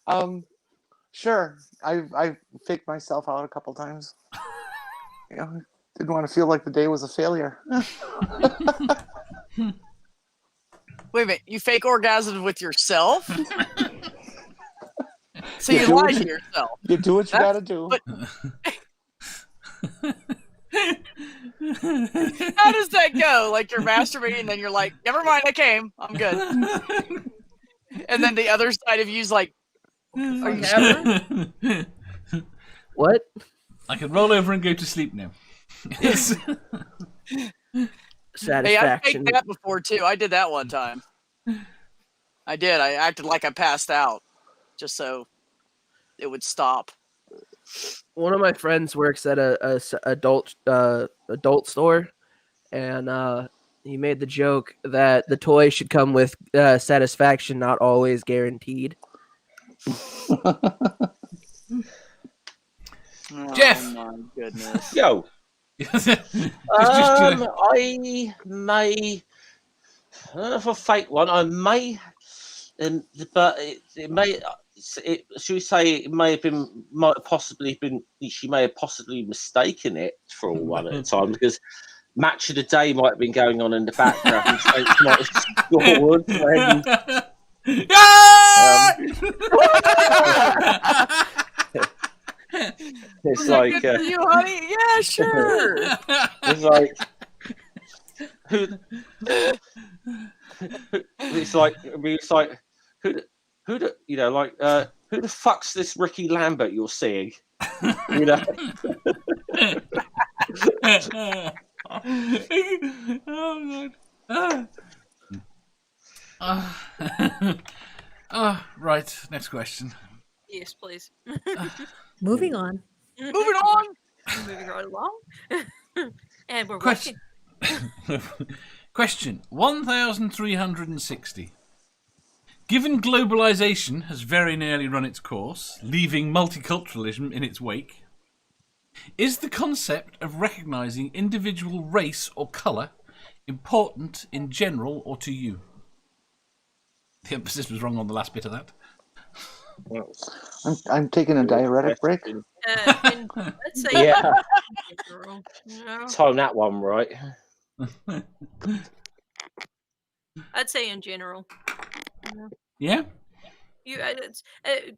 on. Sure. I've faked myself out a couple times. You know, didn't want to feel like the day was a failure. Wait a minute, you fake orgasms with yourself? So You you do lie what to you- yourself. You do what you gotta do. But- How does that go? Like you're masturbating and then you're like, never mind, I came. I'm good. And then the other side of you's like, are you sure? What? I can roll over and go to sleep now. Yes. Hey, I Satisfaction. faked that before too. I did that one time. I did. I acted like I passed out just so it would stop. One of my friends works at a adult store, and he made the joke that the toy should come with satisfaction, not always guaranteed. Jeff! Oh my goodness. Yo, It's I may, I don't know if I fake one. I may, but it may. Should we say it might have possibly been? She may have possibly mistaken it for one at a time because Match of the Day might have been going on in the background. So it's not scored when. It's like Good for you, honey. Yeah, sure. it's like who the you know like who the fuck's this Ricky Lambert you're seeing? You know. Oh god. Right. Next question. Yes, please. Moving on. Moving on. Moving right along. And we're Question. watching. Question 1360. Given globalization has very nearly run its course, leaving multiculturalism in its wake, is the concept of recognizing individual race or color important in general or to you? The emphasis was wrong on the last bit of that. I'm taking a diuretic break. And I'd say Yeah. in general, you know? Time that one right. I'd say in general. Yeah.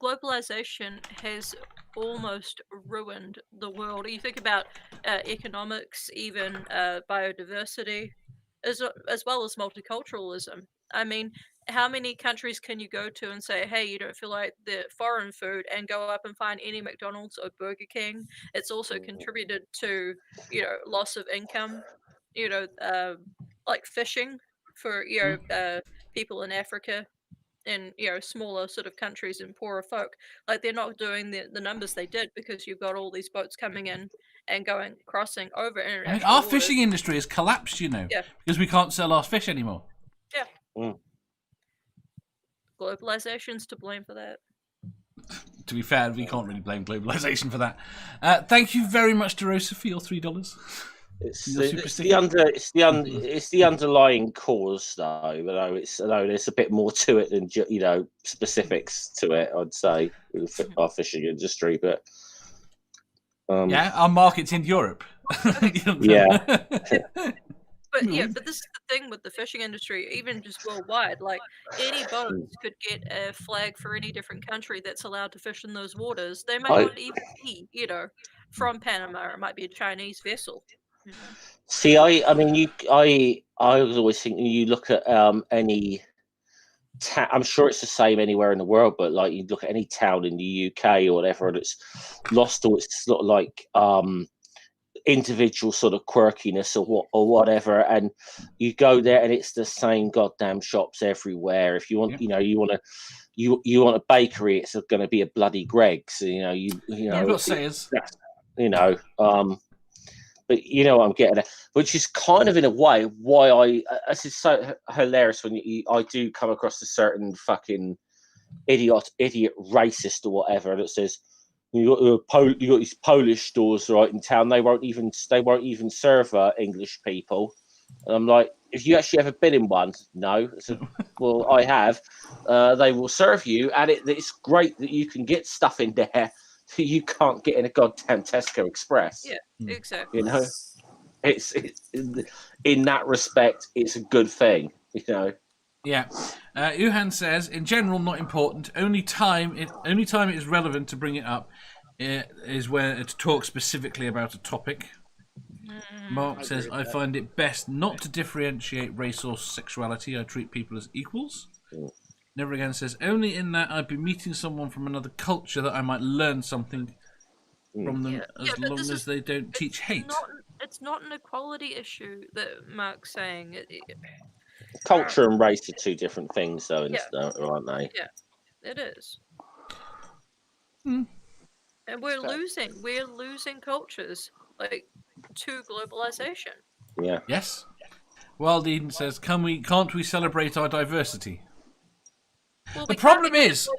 Globalization has almost ruined the world. You think about economics, even biodiversity, as well as multiculturalism. I mean, how many countries can you go to and say, "Hey, you don't feel like the foreign food," and go up and find any McDonald's or Burger King? It's also contributed to, loss of income. Like fishing for people in Africa, in smaller sort of countries and poorer folk, like they're not doing the numbers they did because you've got all these boats coming in and crossing over I mean, international our waters. fishing industry has collapsed, Yeah. because we can't sell our fish anymore. Yeah. Mm. Globalization's to blame for that. To be fair, we can't really blame globalization for that. Thank you very much, DeRosa, for your $3. It's the underlying cause, though. There's a bit more to it than specifics to it. I'd say with our fishing industry, but yeah, our market's in Europe. Yeah. But this is the thing with the fishing industry, even just worldwide. Like any boats could get a flag for any different country that's allowed to fish in those waters. They might not even be, from Panama. It might be a Chinese vessel. See, I always think when you look at any I'm sure it's the same anywhere in the world, but like you look at any town in the UK or whatever, and it's lost all its sort of like individual sort of quirkiness or whatever, and you go there and it's the same goddamn shops everywhere. If you want, you want a bakery, it's going to be a bloody Greg's. You've got Sayers. But you know what I'm getting at, which is kind of in a way why this is so hilarious when I do come across a certain fucking idiot racist or whatever that says you got these Polish stores right in town, they won't even serve English people, and I'm like, if you actually ever been in one, no. So, well, I have. They will serve you, and it's great that you can get stuff in there that you can't get in a goddamn Tesco Express. Yeah, exactly. It's in that respect, it's a good thing. Yeah. Yuhan says, in general, not important. Only time it is relevant to bring it up is where to talk specifically about a topic. Mark says, I find it best not to differentiate race or sexuality. I treat people as equals. Never Again says, only in that I'd be meeting someone from another culture that I might learn something from them as long as they don't teach hate. It's not an equality issue that Mark's saying. Culture and race are two different things, though, aren't they? Yeah, it is. And we're losing cultures to globalization. Yeah. Yes. Wild Eden says, can't we celebrate our diversity? Well, the problem is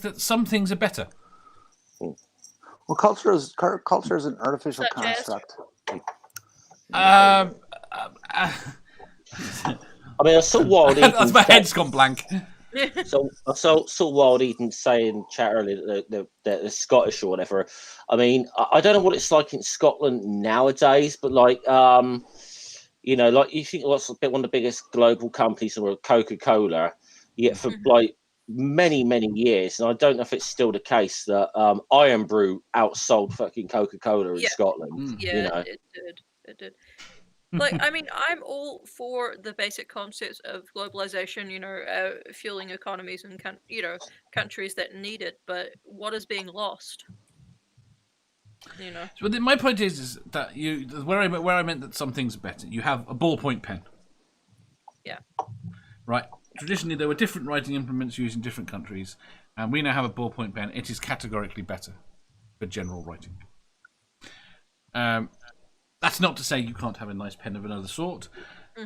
that some things are better. Well, culture is an artificial construct. I mean, I saw Wild Eden. My head's gone blank. So I saw Wild Eden saying chat earlier that they're Scottish or whatever. I mean, I don't know what it's like in Scotland nowadays, but like you think one of the biggest global companies were Coca-Cola, yet for like many years, and I don't know if it's still the case that Iron Brew outsold fucking Coca-Cola in Scotland. Yeah, it did. I mean, I'm all for the basic concepts of globalization, fueling economies and countries that need it, but what is being lost? So my point is that where I meant that some things are better. You have a ballpoint pen. Yeah. Right. Traditionally, there were different writing implements used in different countries, and we now have a ballpoint pen. It is categorically better for general writing. That's not to say you can't have a nice pen of another sort,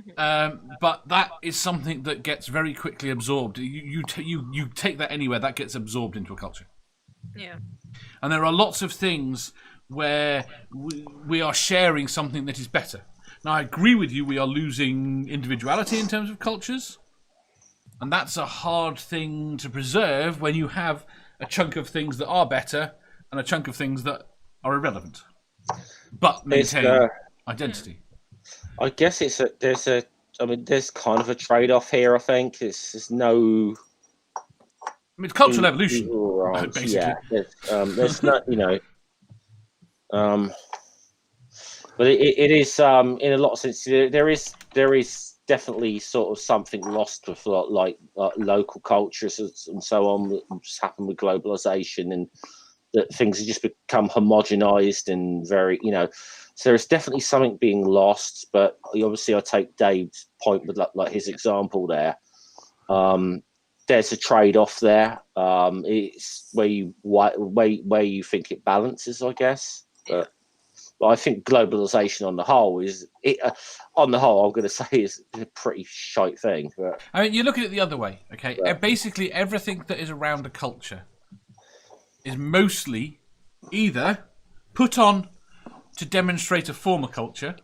but that is something that gets very quickly absorbed. You take that anywhere, that gets absorbed into a culture. Yeah. And there are lots of things where we are sharing something that is better. Now, I agree with you, we are losing individuality in terms of cultures. And that's a hard thing to preserve when you have a chunk of things that are better and a chunk of things that are irrelevant, but maintain identity. I guess there's kind of a trade-off here. I think there's no. I mean, it's cultural evolution, basically. Yeah, there's not, but it is in a lot of sense there is definitely sort of something lost with like local cultures and so on that's happened with globalization, and that things have just become homogenized and very, so there's definitely something being lost. But obviously I take Dave's point with like his example there. There's a trade-off there. It's where you think it balances, I guess. But I think globalization on the whole I'm going to say is a pretty shite thing. But I mean, you look at it the other way, okay? Yeah. Basically, everything that is around a culture is mostly either put on to demonstrate a former culture,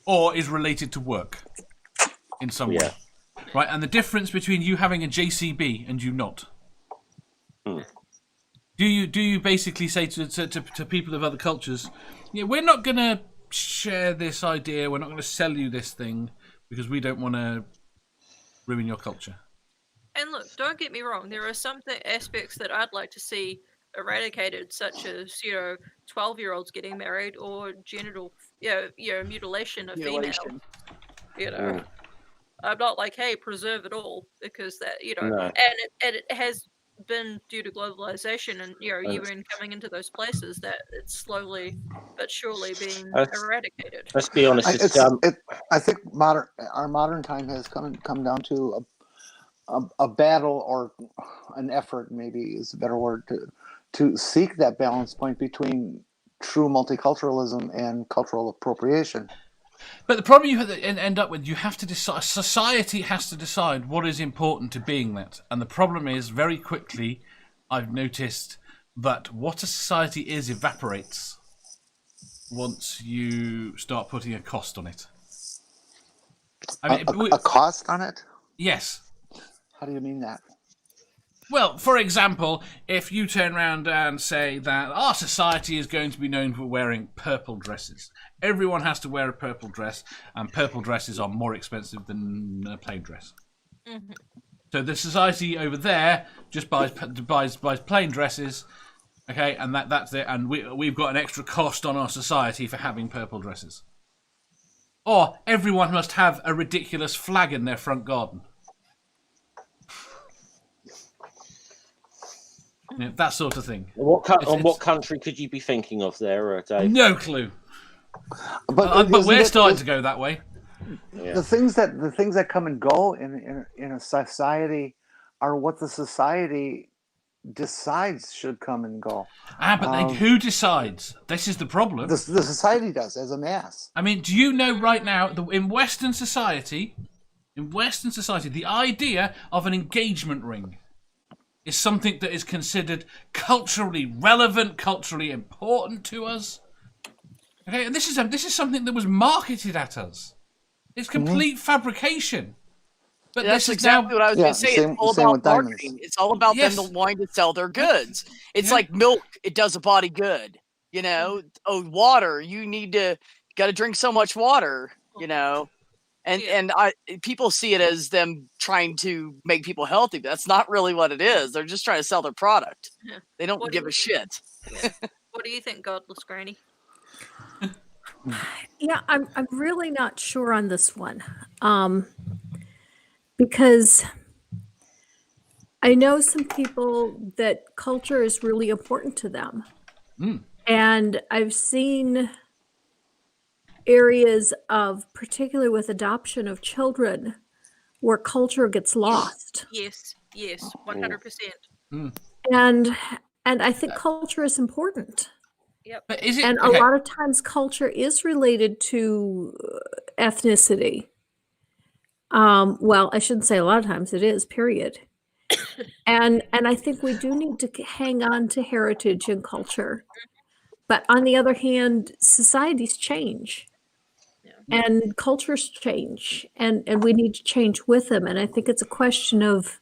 or is related to work in some way. Right, and the difference between you having a JCB and you not. Do you basically say to people of other cultures, yeah, we're not going to share this idea, we're not going to sell you this thing because we don't want to ruin your culture? And look, don't get me wrong, there are some aspects that I'd like to see eradicated, such as 12-year-olds getting married or genital mutilation of females. I'm not like, hey, preserve it all, because that and it has been due to globalization and even coming into those places that it's slowly but surely being eradicated. Let's be honest. I think our modern time has come down to a battle, or an effort, maybe is a better word, to seek that balance point between true multiculturalism and cultural appropriation. But the problem you end up with, you have to decide. Society has to decide what is important to being that, and the problem is, very quickly, I've noticed that what a society is evaporates once you start putting a cost on it. I mean, a cost on it? Yes. How do you mean that? Well, for example, if you turn around and say that our society is going to be known for wearing purple dresses, everyone has to wear a purple dress, and purple dresses are more expensive than a plain dress. Mm-hmm. So the society over there just buys plain dresses, okay, and that's it, and we've got an extra cost on our society for having purple dresses. Or everyone must have a ridiculous flag in their front garden. Yeah, that sort of thing. What country could you be thinking of there, Dave? No clue. But we're starting to go that way. Yeah. The things that come and go in a society are what the society decides should come and go. But who decides? This is the problem. The society does, as a mass. I mean, do you know right now, in Western society, the idea of an engagement ring is something that is considered culturally relevant, culturally important to us. Okay, and this is something that was marketed at us. It's complete fabrication. But that's exactly what I was going to say. It's all about marketing. It's all about them wanting to sell their goods. It's like milk; it does a body good. Water. You got to drink so much water. And people see it as them trying to make people healthy, but that's not really what it is. They're just trying to sell their product. Yeah. They don't give a shit. Yeah. What do you think, Godless Granny? Yeah, I'm really not sure on this one, because I know some people that culture is really important to them, and I've seen areas of, particularly with adoption of children, where culture gets lost. Yes, 100%. And I think culture is important. Yep. But is it? And a lot of times, culture is related to ethnicity. Well, I shouldn't say a lot of times. It is. Period. And I think we do need to hang on to heritage and culture. But on the other hand, societies change. and cultures change, and we need to change with them. And I think it's a question of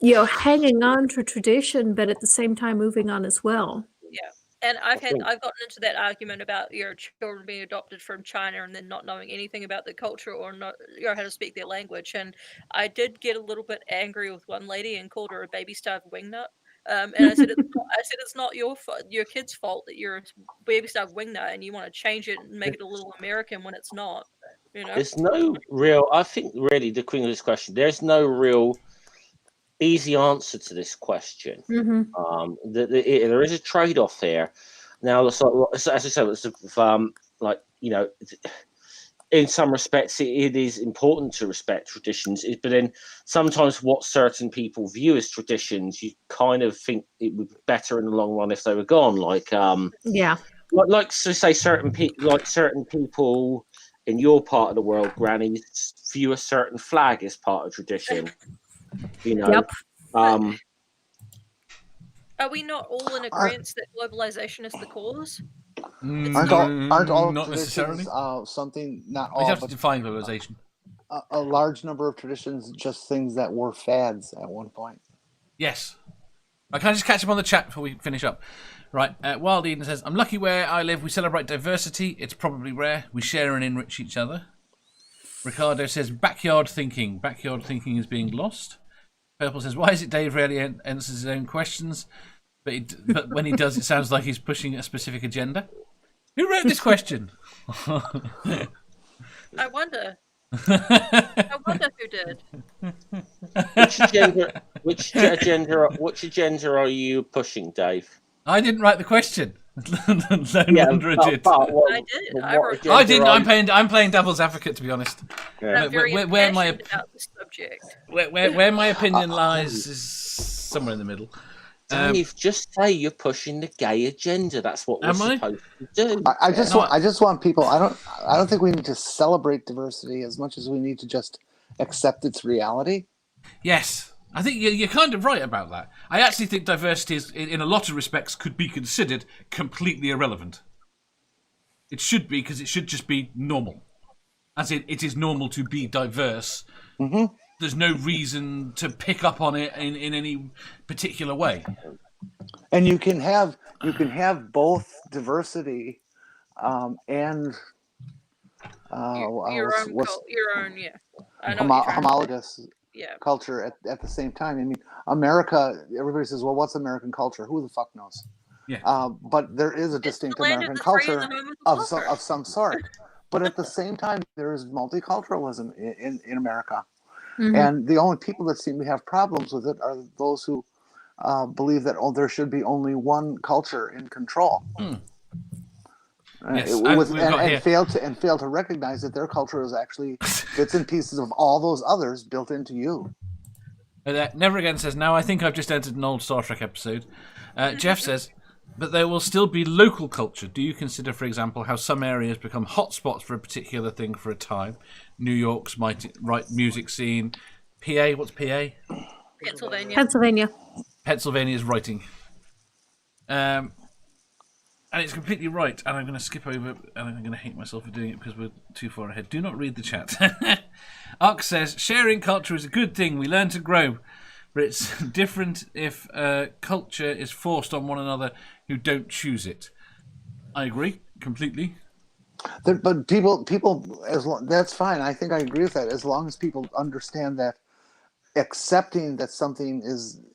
hanging on to tradition, but at the same time moving on as well. Yeah. And I've gotten into that argument about your children being adopted from China and then not knowing anything about the culture or not how to speak their language. And I did get a little bit angry with one lady and called her a baby-starved wingnut. And I said, it's not your kid's fault that you're a baby-starved wingnut and you want to change it and make it a little American when it's not. There's no real. I think really the queen of this question. There's no real easy answer to this question. There is a trade-off here. Now, as I said, in some respects, it is important to respect traditions, but then sometimes what certain people view as traditions, you kind of think it would be better in the long run if they were gone. Say certain people in your part of the world, Granny, view a certain flag as part of tradition. Yep. Are we not all in agreement that globalization is the cause? Aren't all not traditions necessarily something? Not all. We have to define globalization. A large number of traditions, just things that were fads at one point. Yes. Can I just catch up on the chat before we finish up? Right. Wild Eden says, "I'm lucky where I live. We celebrate diversity. It's probably rare. We share and enrich each other." Ricardo says, "Backyard thinking. Backyard thinking is being lost." Purple says, "Why is it Dave rarely answers his own questions? But when he does, it sounds like he's pushing a specific agenda." Who wrote this question? I wonder. I wonder who did. Which agenda are you pushing, Dave? I didn't write the question. Lone Wanderer did. I did. I didn't. I'm playing devil's advocate, to be honest. I'm very passionate about this subject. Where my opinion lies is somewhere in the middle. Dave, just say you're pushing the gay agenda. That's what we're supposed to do. I just want people. I don't think we need to celebrate diversity as much as we need to just accept its reality. Yes. I think you're kind of right about that. I actually think diversity is, in a lot of respects, could be considered completely irrelevant. It should be, because it should just be normal. As in, it is normal to be diverse. Mm-hmm. There's no reason to pick up on it in any particular way. And you can have both diversity and your own, yeah. Homologous culture at the same time. I mean, America, everybody says, well, what's American culture? Who the fuck knows? Yeah. But there is a distinct American culture of some sort. But at the same time, there is multiculturalism in America. Mm-hmm. And the only people that seem to have problems with it are those who believe that there should be only one culture in control. Mm. And fail to recognize that their culture is actually bits and pieces of all those others built into you. Never Again says, "Now I think I've just entered an old Star Trek episode." Jeff says, "But there will still be local culture. Do you consider, for example, how some areas become hotspots for a particular thing for a time? New York's music scene. PA, what's PA? Pennsylvania. Pennsylvania's writing. And it's completely right, and I'm going to skip over, and I'm going to hate myself for doing it because we're too far ahead. Do not read the chat. Ark says, "Sharing culture is a good thing. We learn to grow. But it's different if culture is forced on one another who don't choose it." I agree completely. But people, that's fine. I think I agree with that, as long as people understand that accepting that something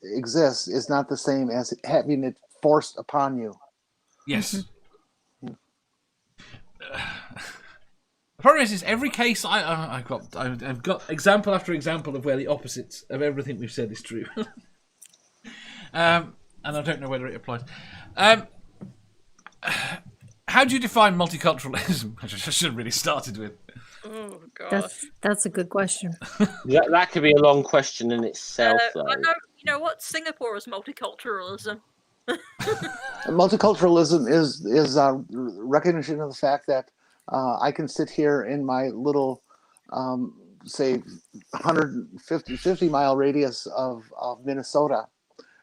exists is not the same as having it forced upon you. Yes. The problem is every case I've got example after example of where the opposites of everything we've said is true. And I don't know whether it applies. How do you define multiculturalism? Which I should have really started with. Oh God, that's a good question. That could be a long question in itself, though. I know, you know what? Singapore is multiculturalism. Multiculturalism is recognition of the fact that I can sit here in my little, say, 150 mile radius of Minnesota,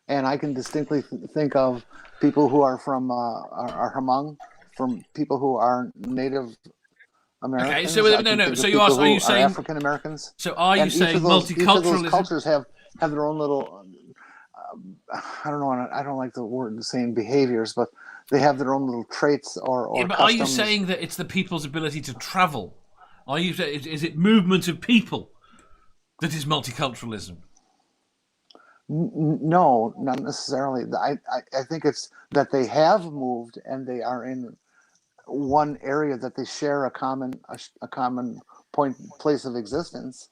and I can distinctly think of people who are from are Hmong, from people who are native Americans. Okay, so no. So are you saying African Americans? So are you saying multiculturalism? Each of those cultures have their own little. I don't know. I don't like the word saying behaviors, but they have their own little traits or but customs. Are you saying that it's the people's ability to travel? Is it movement of people that is multiculturalism? No, not necessarily. I think it's that they have moved and they are in one area that they share a common place of existence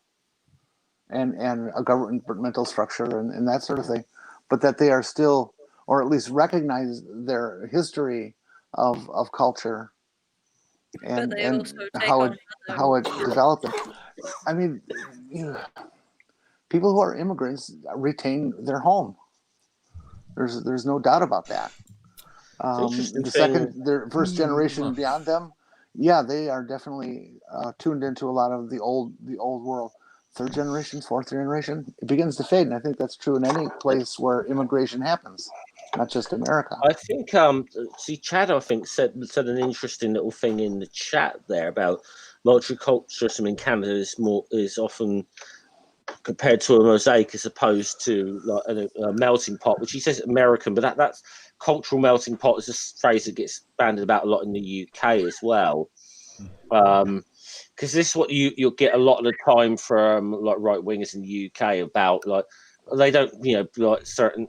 and a governmental structure and that sort of thing, but that they are still, or at least recognize their history of culture and how it developed. I mean, people who are immigrants retain their home. There's no doubt about that. Their first generation beyond them, yeah, they are definitely tuned into a lot of the old world. Third generation, fourth generation, it begins to fade, and I think that's true in any place where immigration happens, not just America. I think Chad, I think said an interesting little thing in the chat there about multiculturalism in Canada is often compared to a mosaic as opposed to like a melting pot, which he says American, but that's cultural melting pot is a phrase that gets bandied about a lot in the UK as well. Because this is what you'll get a lot of the time from like right wingers in the UK about like they don't like certain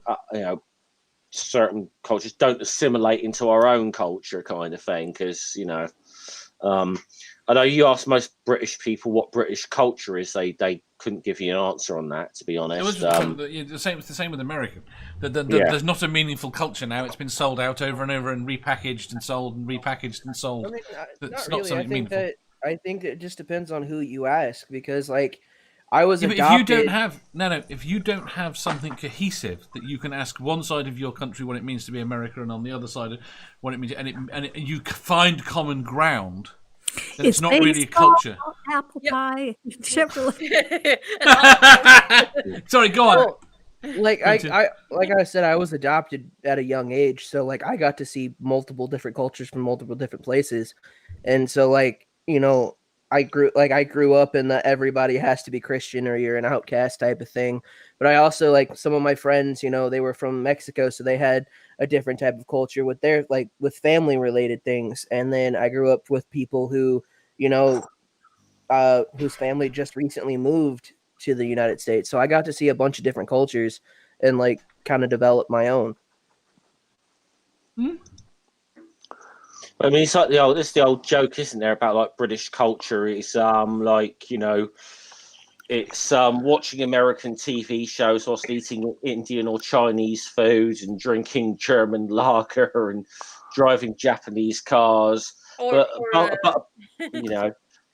certain cultures don't assimilate into our own culture kind of thing because I know you asked most British people what British culture is. They couldn't give you an answer on that, to be honest. It's the same with American. There's not a meaningful culture now. It's been sold out over and over and repackaged and sold and repackaged and sold. I mean, it's not not something meaningful. I think that it just depends on who you ask because, like, I was adopted. If you don't have something cohesive that you can ask one side of your country what it means to be America and on the other side what it means, and you find common ground. It's not really a culture. Apple pie. Sorry, go on. Well, like I said, I was adopted at a young age, so like I got to see multiple different cultures from multiple different places, and so like I grew up in the everybody has to be Christian or you're an outcast type of thing. But I also like some of my friends, they were from Mexico, so they had a different type of culture with their with family related things. And then I grew up with people who, whose family just recently moved to the United States. So I got to see a bunch of different cultures and like kind of develop my own. I mean, it's like the old joke, isn't there, about like British culture? It's it's watching American TV shows whilst eating Indian or Chinese food and drinking German lager and driving Japanese cars. Going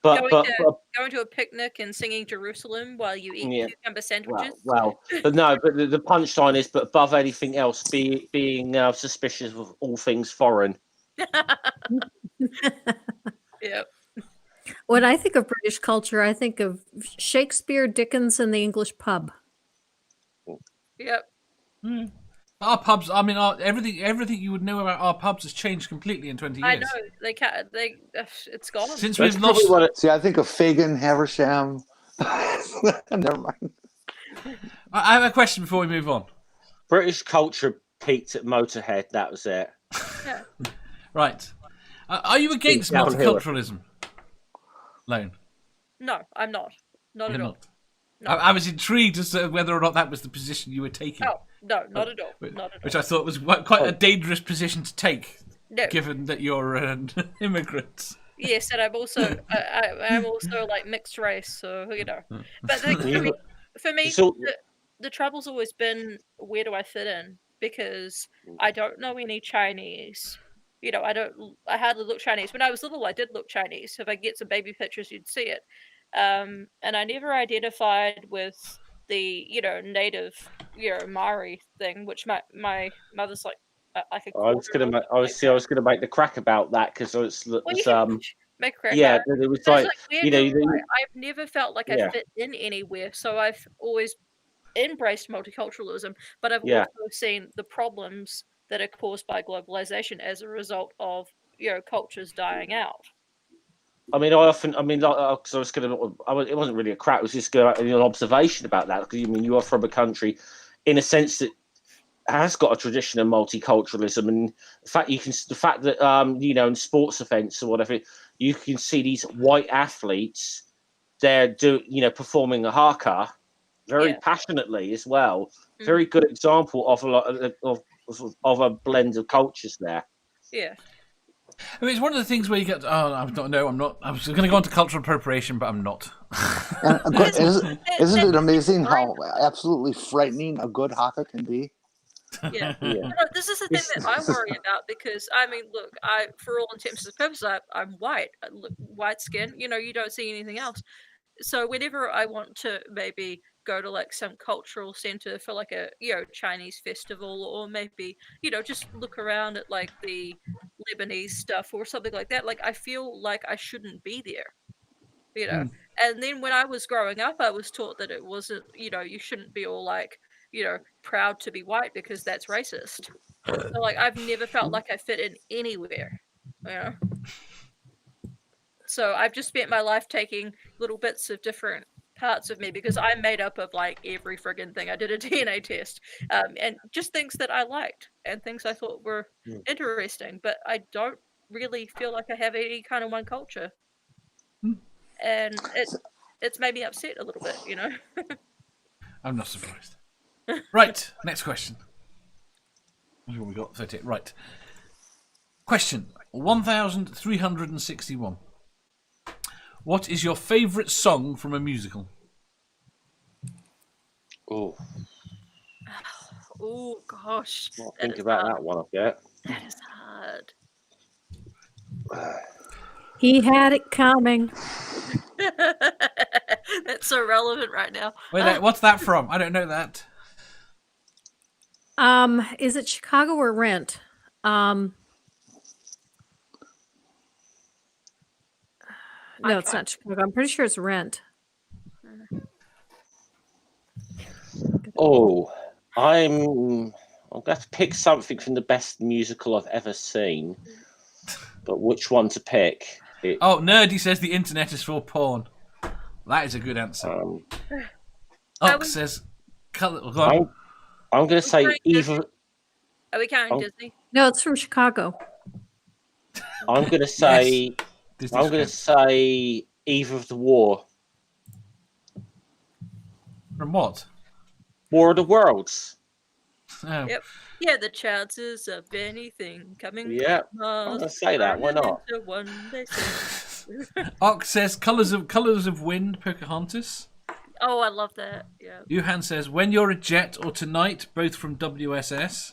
to a picnic and singing Jerusalem while you eat cucumber sandwiches. But the punchline is, but above anything else, being suspicious of all things foreign. Yep. When I think of British culture, I think of Shakespeare, Dickens, and the English pub. Yep. Our pubs. I mean, everything you would know about our pubs has changed completely in 20 years. I know they can't. It's gone. Since we've lost. See, I think of Fagin, Haversham. Never mind. I have a question before we move on. British culture peaked at Motorhead. That was it. Yeah. Right. Are you against multiculturalism, Lone? No, I'm not. Not at all. No. I was intrigued as to whether or not that was the position you were taking. Oh, no, not at all. Not at all. Which I thought was quite a dangerous position to take, given that you're an immigrant. Yes, and I'm also I'm also like mixed race, so But for me, the trouble's always been where do I fit in? Because I don't know any Chinese. I hardly look Chinese. When I was little, I did look Chinese. If I get some baby pictures, you'd see it. And I never identified with the, native, Maori thing, which my mother's like I was gonna make the crack about that because make a crack. Yeah, it was like I've never felt like I fit in anywhere, so I've always embraced multiculturalism, but I've also seen the problems that are caused by globalization as a result of cultures dying out. I mean, because I was going to, it wasn't really a crack. It was just an observation about that. Because you are from a country, in a sense that has got a tradition of multiculturalism, and the fact that in sports events or whatever, you can see these white athletes there performing a haka very passionately as well. Very good example of a lot of a blend of cultures there. Yeah. I mean, it's one of the things where you get. I'm not. I was going to go on to cultural appropriation, but I'm not. Isn't it amazing how absolutely frightening a good haka can be? Yeah. This is the thing that I worry about, because I mean, look, for all intents and purposes, I'm white. Look, white skin. You don't see anything else. So whenever I want to maybe go to like some cultural center for like a Chinese festival, or maybe just look around at like the Lebanese stuff or something like that, like I feel like I shouldn't be there. And then when I was growing up, I was taught that it wasn't, you shouldn't be all like proud to be white, because that's racist. So like I've never felt like I fit in anywhere. So I've just spent my life taking little bits of different parts of me, because I'm made up of like every friggin' thing. I did a DNA test, and just things that I liked and things I thought were interesting, but I don't really feel like I have any kind of one culture, and it's made me upset a little bit. I'm not surprised. Right, next question. What have we got? 38. Right. Question 1361. What is your favourite song from a musical? Oh gosh. I'll think about that one. That is hard. He had it coming. That's so relevant right now. Wait, what's that from? I don't know that. Is it Chicago or Rent? No, it's not Chicago. I'm pretty sure it's Rent. Oh, I'm going to pick something from the best musical I've ever seen. But which one to pick? Nerdy says the internet is for porn. That is a good answer. Ox says... I'm going to say either... Are we counting Disney? No, it's from Chicago. I'm going to say... Yes. I'm going to say Eve of the War. From what? War of the Worlds. Oh. Yep. Yeah, the chances of anything coming. Yeah, I'm going to say that. Why not? Ox says Colors of Wind, Pocahontas. Oh, I love that. Yeah. Johan says When You're a Jet or Tonight, both from WSS.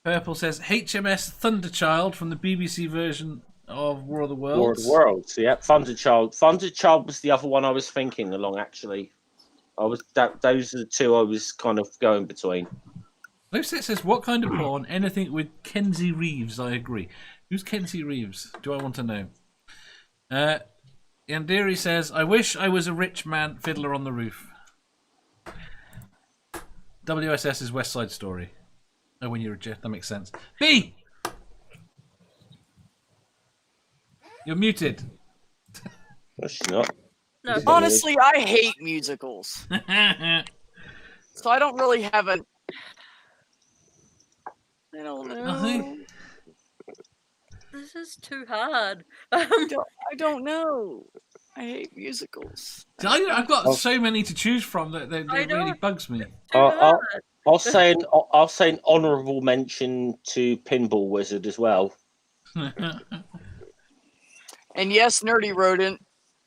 Purple says HMS Thunderchild from the BBC version of War of the Worlds. War of the Worlds, yeah. Thunderchild. Thunderchild was the other one I was thinking along, actually. Those are the two I was kind of going between. Luset says, what kind of porn? Anything with Kenzie Reeves, I agree. Who's Kenzie Reeves? Do I want to know? Yandiri says, I wish I was a rich man, Fiddler on the Roof. WSS is West Side Story. Oh, When You're a Jet, that makes sense. B! You're muted. No, she's not. No, honestly, I hate musicals. So I don't really have a... I don't know. This is too hard. I don't know. I hate musicals. I've got so many to choose from that it really bugs me. I'll say an honourable mention to Pinball Wizard as well. And yes, Nerdy Rodent,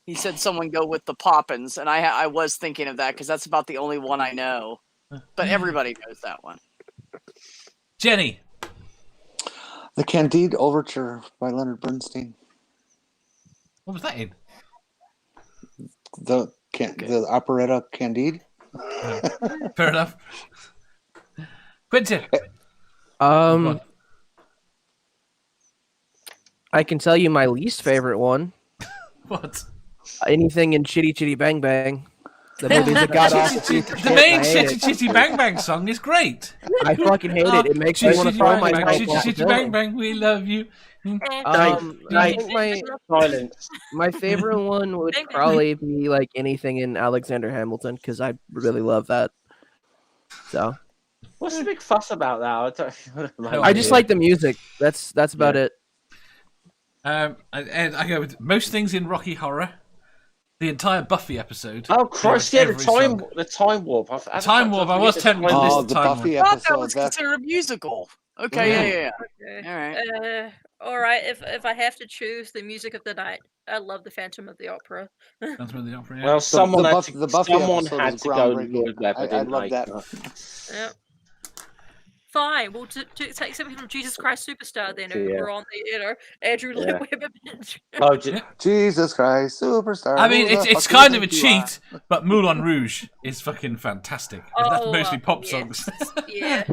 he said someone go with the Poppins, and I was thinking of that because that's about the only one I know. But everybody knows that one. Jenny. The Candide Overture by Leonard Bernstein. What was that in? The operetta Candide. Fair enough. Quentin. I can tell you my least favorite one. What? Anything in Chitty Chitty Bang Bang. The movie's a god awful piece of The shit, main and I hate Chitty it. Chitty Bang Bang song is great. I fucking hate it. It makes me Chitty want to Chitty throw Bang myself Bang, off Chitty the Chitty building. Bang Bang, we love you. I think Silence. my favorite one would probably be like anything in Alexander Hamilton because I really love that. So What's the big fuss about that? I just like the music. That's about it. And I go with most things in Rocky Horror. The entire Buffy episode. Oh Christ! Yeah, the time warp. Time warp. I was tempted to list the Buffy warp. I thought that was considered a musical. Okay, Okay. All right. All right. If I have to choose the music of the night, I love the Phantom of the Opera. Phantom of the Opera. Yeah. Well, someone had to the Buffy someone episode had was to go groundbreaking. Lloyd Webber, I didn't love they? that. Yeah. Fine. We'll take something from Jesus Christ Superstar then. Yeah. We're on the Andrew Lloyd Webber bench. Oh, Jesus Christ, Superstar. I mean, who the it's fuck kind you of a think you cheat, but Moulin Rouge is fucking fantastic. That's mostly pop songs. Yeah.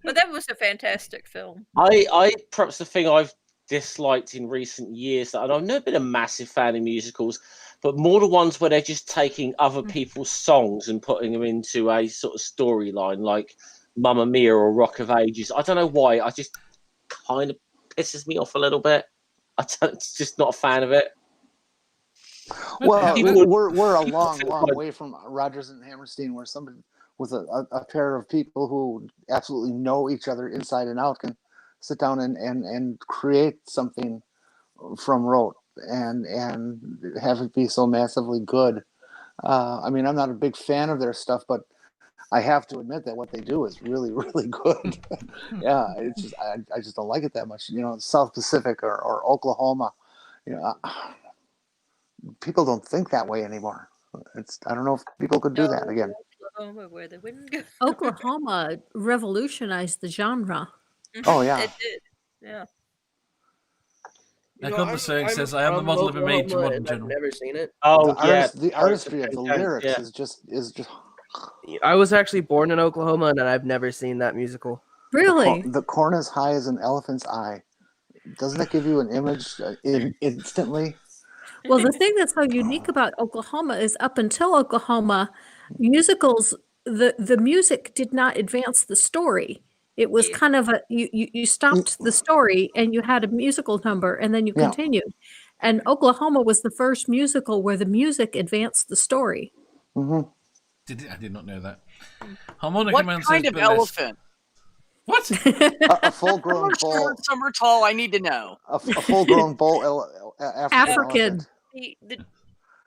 But that was a fantastic film. I perhaps the thing I've disliked in recent years, and I've never been a massive fan of musicals, but more the ones where they're just taking other people's songs and putting them into a sort of storyline, like Mamma Mia or Rock of Ages. I don't know why. I just kind of pisses me off a little bit. Just not a fan of it. Well, we're a long way from Rodgers and Hammerstein, where somebody with a pair of people who absolutely know each other inside and out can sit down and create something from rote and have it be so massively good. I mean, I'm not a big fan of their stuff, but I have to admit that what they do is really, really good. Yeah, it's just I just don't like it that much. You know, South Pacific or Oklahoma. You know, people don't think that way anymore. I don't know if people could do that again. Oklahoma, where the wind goes. Oklahoma revolutionized the genre. Oh yeah, It did. Yeah. Like the saying says, "I am the model of a major modern general." I've never seen it. Oh, the artistry of the lyrics is just. I was actually born in Oklahoma, and I've never seen that musical. Really? The corn as high as an elephant's eye. Doesn't that give you an image instantly? Well, the thing that's so unique about Oklahoma is up until Oklahoma, musicals, the music did not advance the story. It was kind of you stopped the story and you had a musical number and then you continued. And Oklahoma was the first musical where the music advanced the story. Mm-hmm. I did not know that. Harmonica What Man kind says, of elephant? What? A full-grown bull. Some are tall. I need to know. A full-grown bull. African. The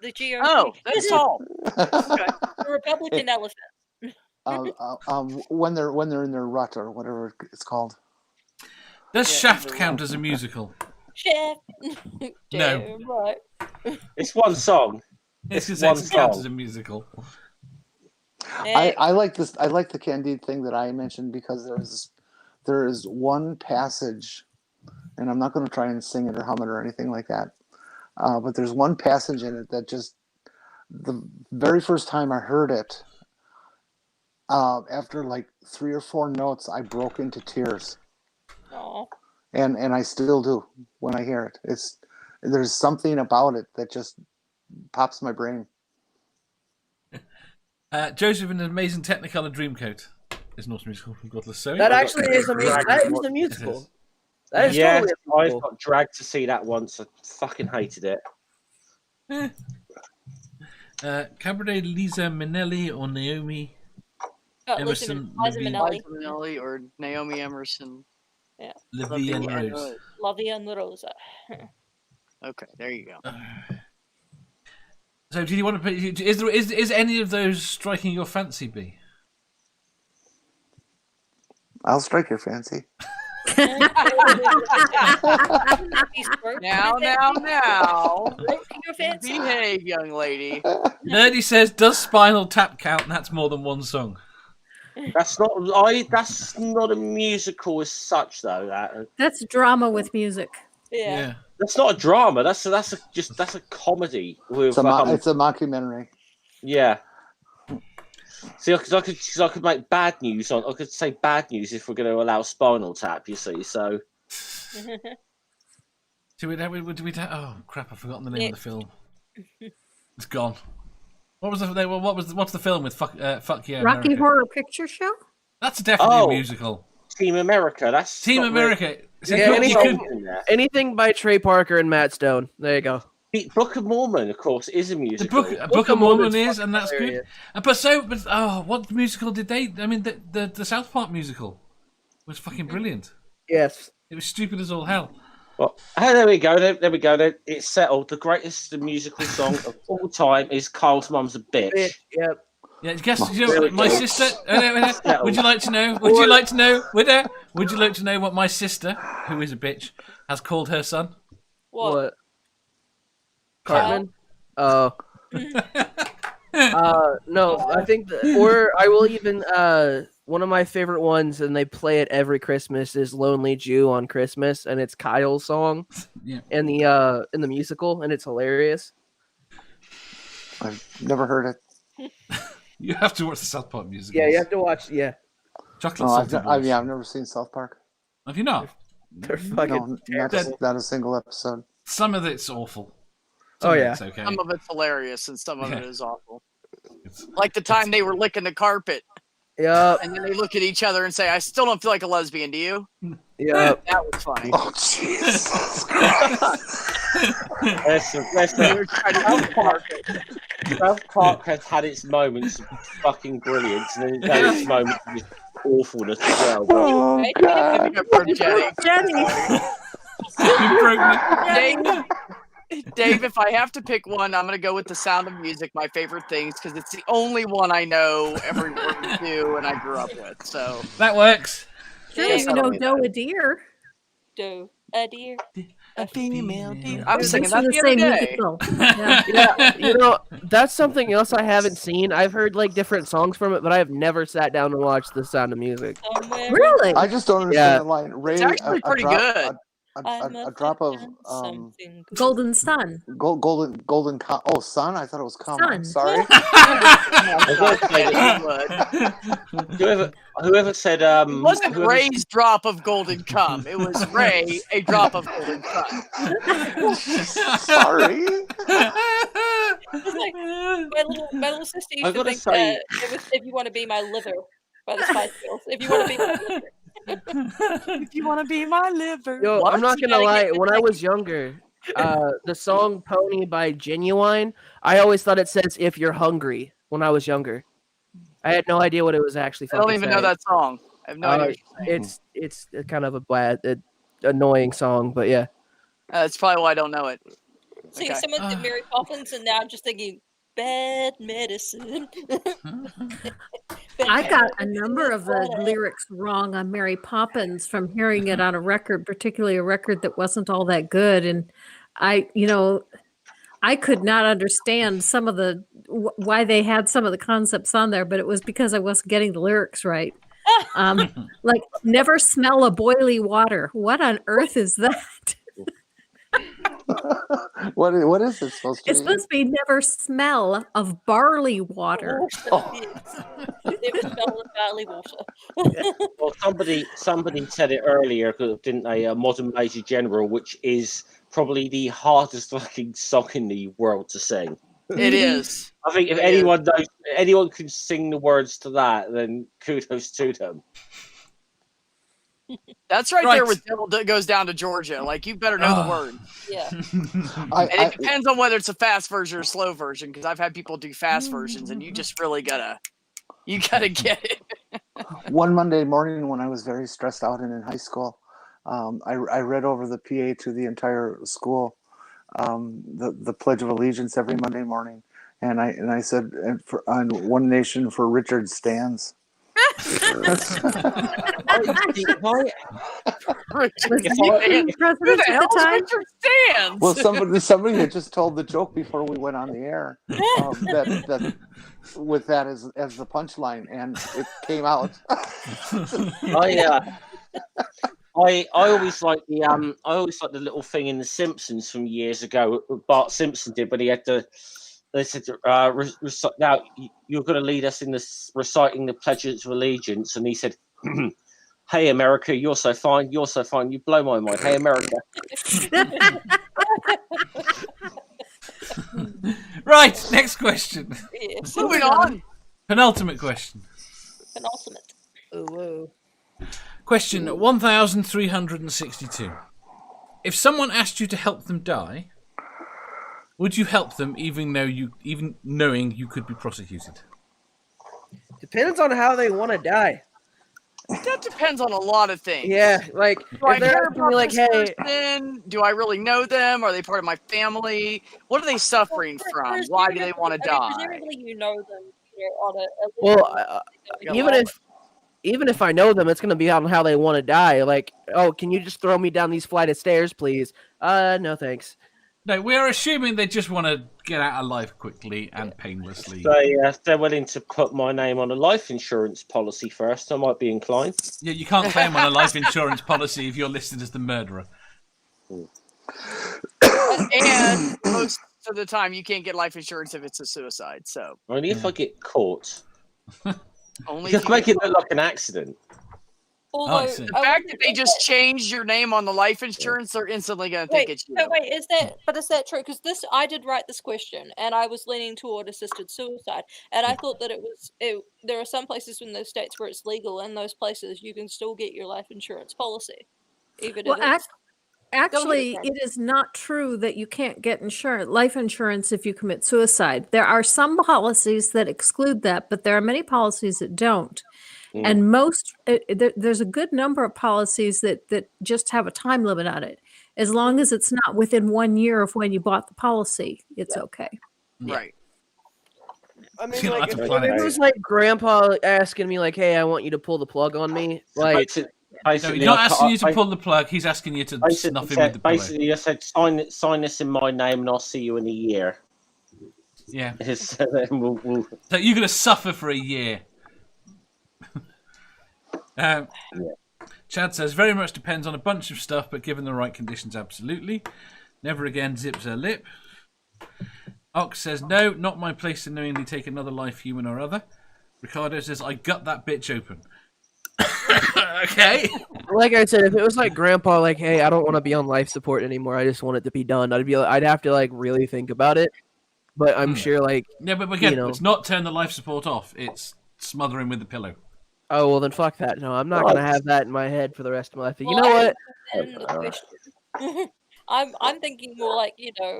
GOP. Oh, that's tall. Okay. The Republican elephant. When they're in their rut or whatever it's called. Does Shaft count as a musical? Shaft. No. Right. It's one song. It's one because it counts song. as a musical. I like this. I like the Candide thing that I mentioned because there is one passage, and I'm not going to try and sing it or hum it or anything like that. But there's one passage in it that just the very first time I heard it, after like 3 or 4 notes, I broke into tears. Aww. And I still do when I hear it. There's something about it that just pops my brain. Joseph in an amazing Technicolor Dreamcoat is not a musical from Godless Sewing. That actually is a musical. That is a musical. That is totally a I musical. got dragged to see that once. I fucking hated it. Cabaret Lisa Minnelli or Naomi Emerson Liza Minnelli. Minnelli or Naomi Emerson. Yeah. Livy and Rose. Lovey and Rosa. Okay, there you go. So, do you want to put? Is any of those striking your fancy, B? I'll strike your fancy. Now. Behave, young lady. Nerdy says, "Does Spinal Tap count?" And that's more than one song. That's not. That's not a musical as such, though. That's drama with music. Yeah. That's not a drama. That's a comedy. With, it's a mockumentary. Yeah. See, because I could make bad news on. I could say bad news if we're going to allow Spinal Tap. You see, so. Oh crap! I've forgotten the name of the film. It's gone. What's the film with Fuck Yeah Rocky America? Horror Picture Show? That's definitely a musical. Team America. That's Team America. Anything by Trey Parker and Matt Stone. There you go. The Book of Mormon, of course, is a musical. The Book of Mormon is, and that's good. What musical did they? I mean, the South Park musical was fucking brilliant. Yes, it was stupid as all hell. Well, there we go. There we go. It's settled. The greatest musical song of all time is "Carl's Mum's a Bitch." Yep. Yeah, guess my sister. Would you like to know? Would you like to know? Would you like to know what my sister, who is a bitch, has called her son? What? Cartman? Oh. No, I think, or I will even, one of my favorite ones, and they play it every Christmas, is Lonely Jew on Christmas, and it's Kyle's song in the musical, and it's hilarious. I've never heard it. You have to watch the South Park musical. Yeah, you have to watch, Chocolate I've never seen South Park. Have you not? They're fucking not a single episode. Some of it's awful. It's okay. Some of it's hilarious and some of it is awful. Like the time they were licking the carpet. Yeah. And then they look at each other and say, "I still don't feel like a lesbian, do you?" Yeah. That was funny. Oh, Jesus Christ. South Park has had its moments of fucking brilliance, and then it's had its moments of awfulness as well. Oh, God. Jenny. Dave, if I have to pick one, I'm going to go with The Sound of Music, my favorite things, because it's the only one I know every word to and I grew up with. So that works. Sure, you know, Doe a deer. Doe a deer. A female deer. I was singing that the the other same day. musical. Yeah, you know, that's something else I haven't seen. I've heard like different songs from it, but I have never sat down and watched The Sound of Music. Really? I just don't understand the line. Ray, It's actually pretty good. A drop of Golden Sun. Golden sun. I thought it was Sun. common. Sorry. Whoever said it wasn't Ray's drop of golden cum. It was Ray, a drop of golden cum. Sorry. It's like my little sister used to think that it was "If You Want to Be My Liver" by the Spice Girls. If you want to be my liver. If you want to be my liver. Yo, I'm not gonna lie. When I was younger, the song "Pony" by Genuine, I always thought it says "If you're hungry." When I was younger, I had no idea what it was actually. I don't even know that song. I have no idea. It's kind of a annoying song, but yeah. That's probably why I don't know it. See, someone said Mary Poppins, and now I'm just thinking bad medicine. I got a number of the lyrics wrong on Mary Poppins from hearing it on a record, particularly a record that wasn't all that good. And I could not understand some of the why they had some of the concepts on there, but it was because I wasn't getting the lyrics right. Like never smell a boiling water. What on earth is that? What is it supposed to be? It's supposed to be never smell of barley water. Never smell of barley water. Well, somebody said it earlier, didn't they? Modern Major General, which is probably the hardest fucking song in the world to sing. It is. I think if anyone can sing the words to that, then kudos to them. That's right there with Devil Goes Down to Georgia. Like, you better know the word. Yeah. And it depends on whether it's a fast version or slow version, because I've had people do fast versions, and you just really gotta get it. One Monday morning when I was very stressed out and in high school, I read over the PA to the entire school the Pledge of Allegiance every Monday morning, and I said, on One Nation for Richard stands. Well, somebody had just told the joke before we went on the air, that with that as the punchline, and it came out. I always like the little thing in The Simpsons from years ago. Bart Simpson did, but he had to. They said, "Now you're going to lead us in this reciting the Pledge of Allegiance," and he said, "Hey America, you're so fine. You're so fine. You blow my mind. Hey America." Right, next question. Yes. Moving on. Penultimate question. Penultimate. Ooh. Question 1362. If someone asked you to help them die, would you help them even knowing you could be prosecuted? Depends on how they want to die. That depends on a lot of things. Yeah, like Do I if they're care asking me about like, this hey, person? Do I really know them? Are they part of my family? What are they suffering from? Why do they want to die? Presumably you know them, on a well, even if I know them, it's gonna be on how they want to die. Like, oh, can you just throw me down these flight of stairs, please? No, thanks. No, we're assuming they just want to get out of life quickly and painlessly. If they're willing to put my name on a life insurance policy first, I might be inclined. Yeah, you can't claim on a life insurance policy if you're listed as the murderer. And most of the time, you can't get life insurance if it's a suicide. So only if I get caught. Only just make it look like an accident. Although, the fact that they just changed your name on the life insurance, they're instantly going to think it's you. So wait, is that true? Because I did write this question, and I was leaning toward assisted suicide, and I thought that there are some places in those states where it's legal, and those places you can still get your life insurance policy, even if it's... Actually, it is not true that you can't get life insurance if you commit suicide. There are some policies that exclude that, but there are many policies that don't. And there's a good number of policies that just have a time limit on it. As long as it's not within 1 year of when you bought the policy, it's okay. Right. I mean, like, if it was like Grandpa asking me, like, "Hey, I want you to pull the plug on me," like. No, he's not asking you to pull the plug. He's asking you to snuff him with the pillow. Basically, I said, sign this in my name, and I'll see you in a year. Yeah. So you're going to suffer for a year. Chad says, very much depends on a bunch of stuff, but given the right conditions, absolutely. Never again zips her lip. Ox says, no, not my place to knowingly take another life, human or other. Ricardo says, I gut that bitch open. Okay. Like I said, if it was like Grandpa, like, hey, I don't want to be on life support anymore, I just want it to be done, I'd have to like really think about it. But I'm sure, like, yeah, but again, it's not turn the life support off; it's smother him with the pillow. Oh well, then fuck that. No, I'm not gonna have that in my head for the rest of my life. You know what? I'm thinking more like,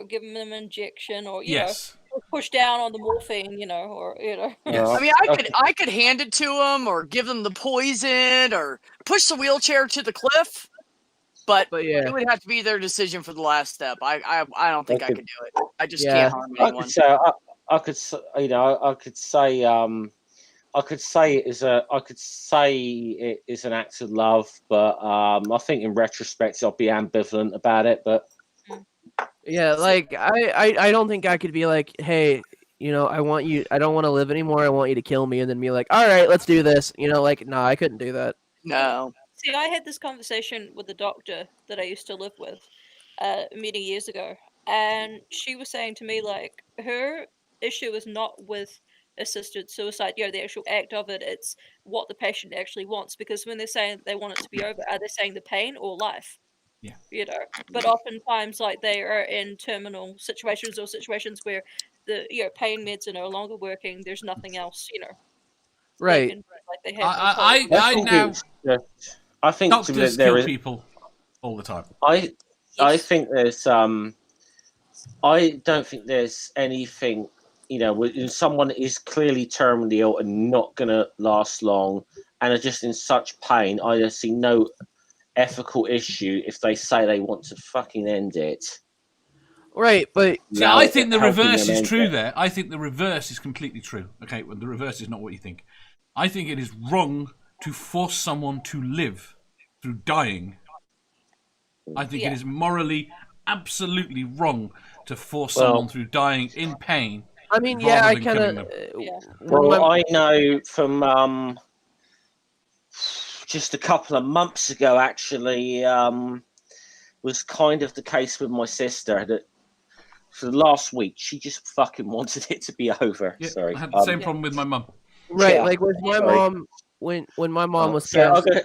give them an injection, or you know, push down on the morphine, or I mean, I could hand it to them, or give them the poison, or push the wheelchair to the cliff. But yeah, it would have to be their decision for the last step. I don't think I could do it. I just can't harm anyone. I could say it is an act of love, but I think in retrospect I'll be ambivalent about it. But yeah, like I don't think I could be like, hey, I want you. I don't want to live anymore. I want you to kill me, and then be like, all right, let's do this. Like, no, I couldn't do that. No. See, I had this conversation with a doctor that I used to live with many years ago, and she was saying to me, like, her issue is not with assisted suicide, the actual act of it, it's what the patient actually wants, because when they're saying they want it to be over, are they saying the pain or life? Yeah. But oftentimes, like, they are in terminal situations, or situations where the pain meds are no longer working, there's nothing else, right. They have I think doctors kill people all the time. I think there's I don't think there's anything, when someone is clearly terminally ill and not going to last long and are just in such pain, I just see no ethical issue if they say they want to fucking end it. Right, but see, I think the reverse is true there. I think the reverse is completely true. Okay, well, the reverse is not what you think. I think it is wrong to force someone to live through dying. I think it is morally absolutely wrong to force someone through dying in pain. I mean, yeah, I kind of. Well, I know from just a couple of months ago, actually, was kind of the case with my sister that for the last week she just fucking wanted it to be over. Yeah, Sorry, I had the same problem with my mum. Right, like with my mom, when my mom was I'm gonna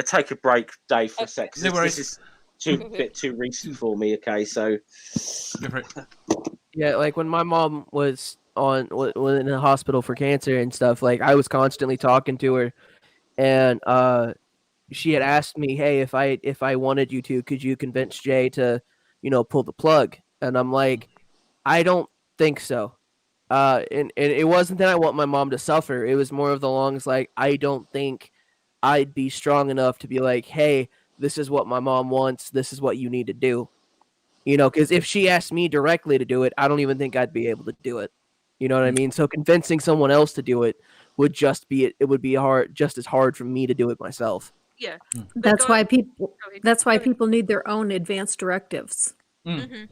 take a break, Dave, for a second. No worries. This is a bit too recent for me. Okay, so Yeah, like when my mom was was in the hospital for cancer and stuff, like I was constantly talking to her, and she had asked me, "Hey, if I wanted you to, could you convince Jay to, pull the plug?" And I'm like, "I don't think so." And it wasn't that I want my mom to suffer. It was more of the longs like I don't think I'd be strong enough to be like, "Hey, this is what my mom wants. This is what you need to do." Because if she asked me directly to do it, I don't even think I'd be able to do it. You know what I mean? So convincing someone else to do it would just be it would be just as hard for me to do it myself. Yeah. That's why people need their own advance directives. Mm-hmm.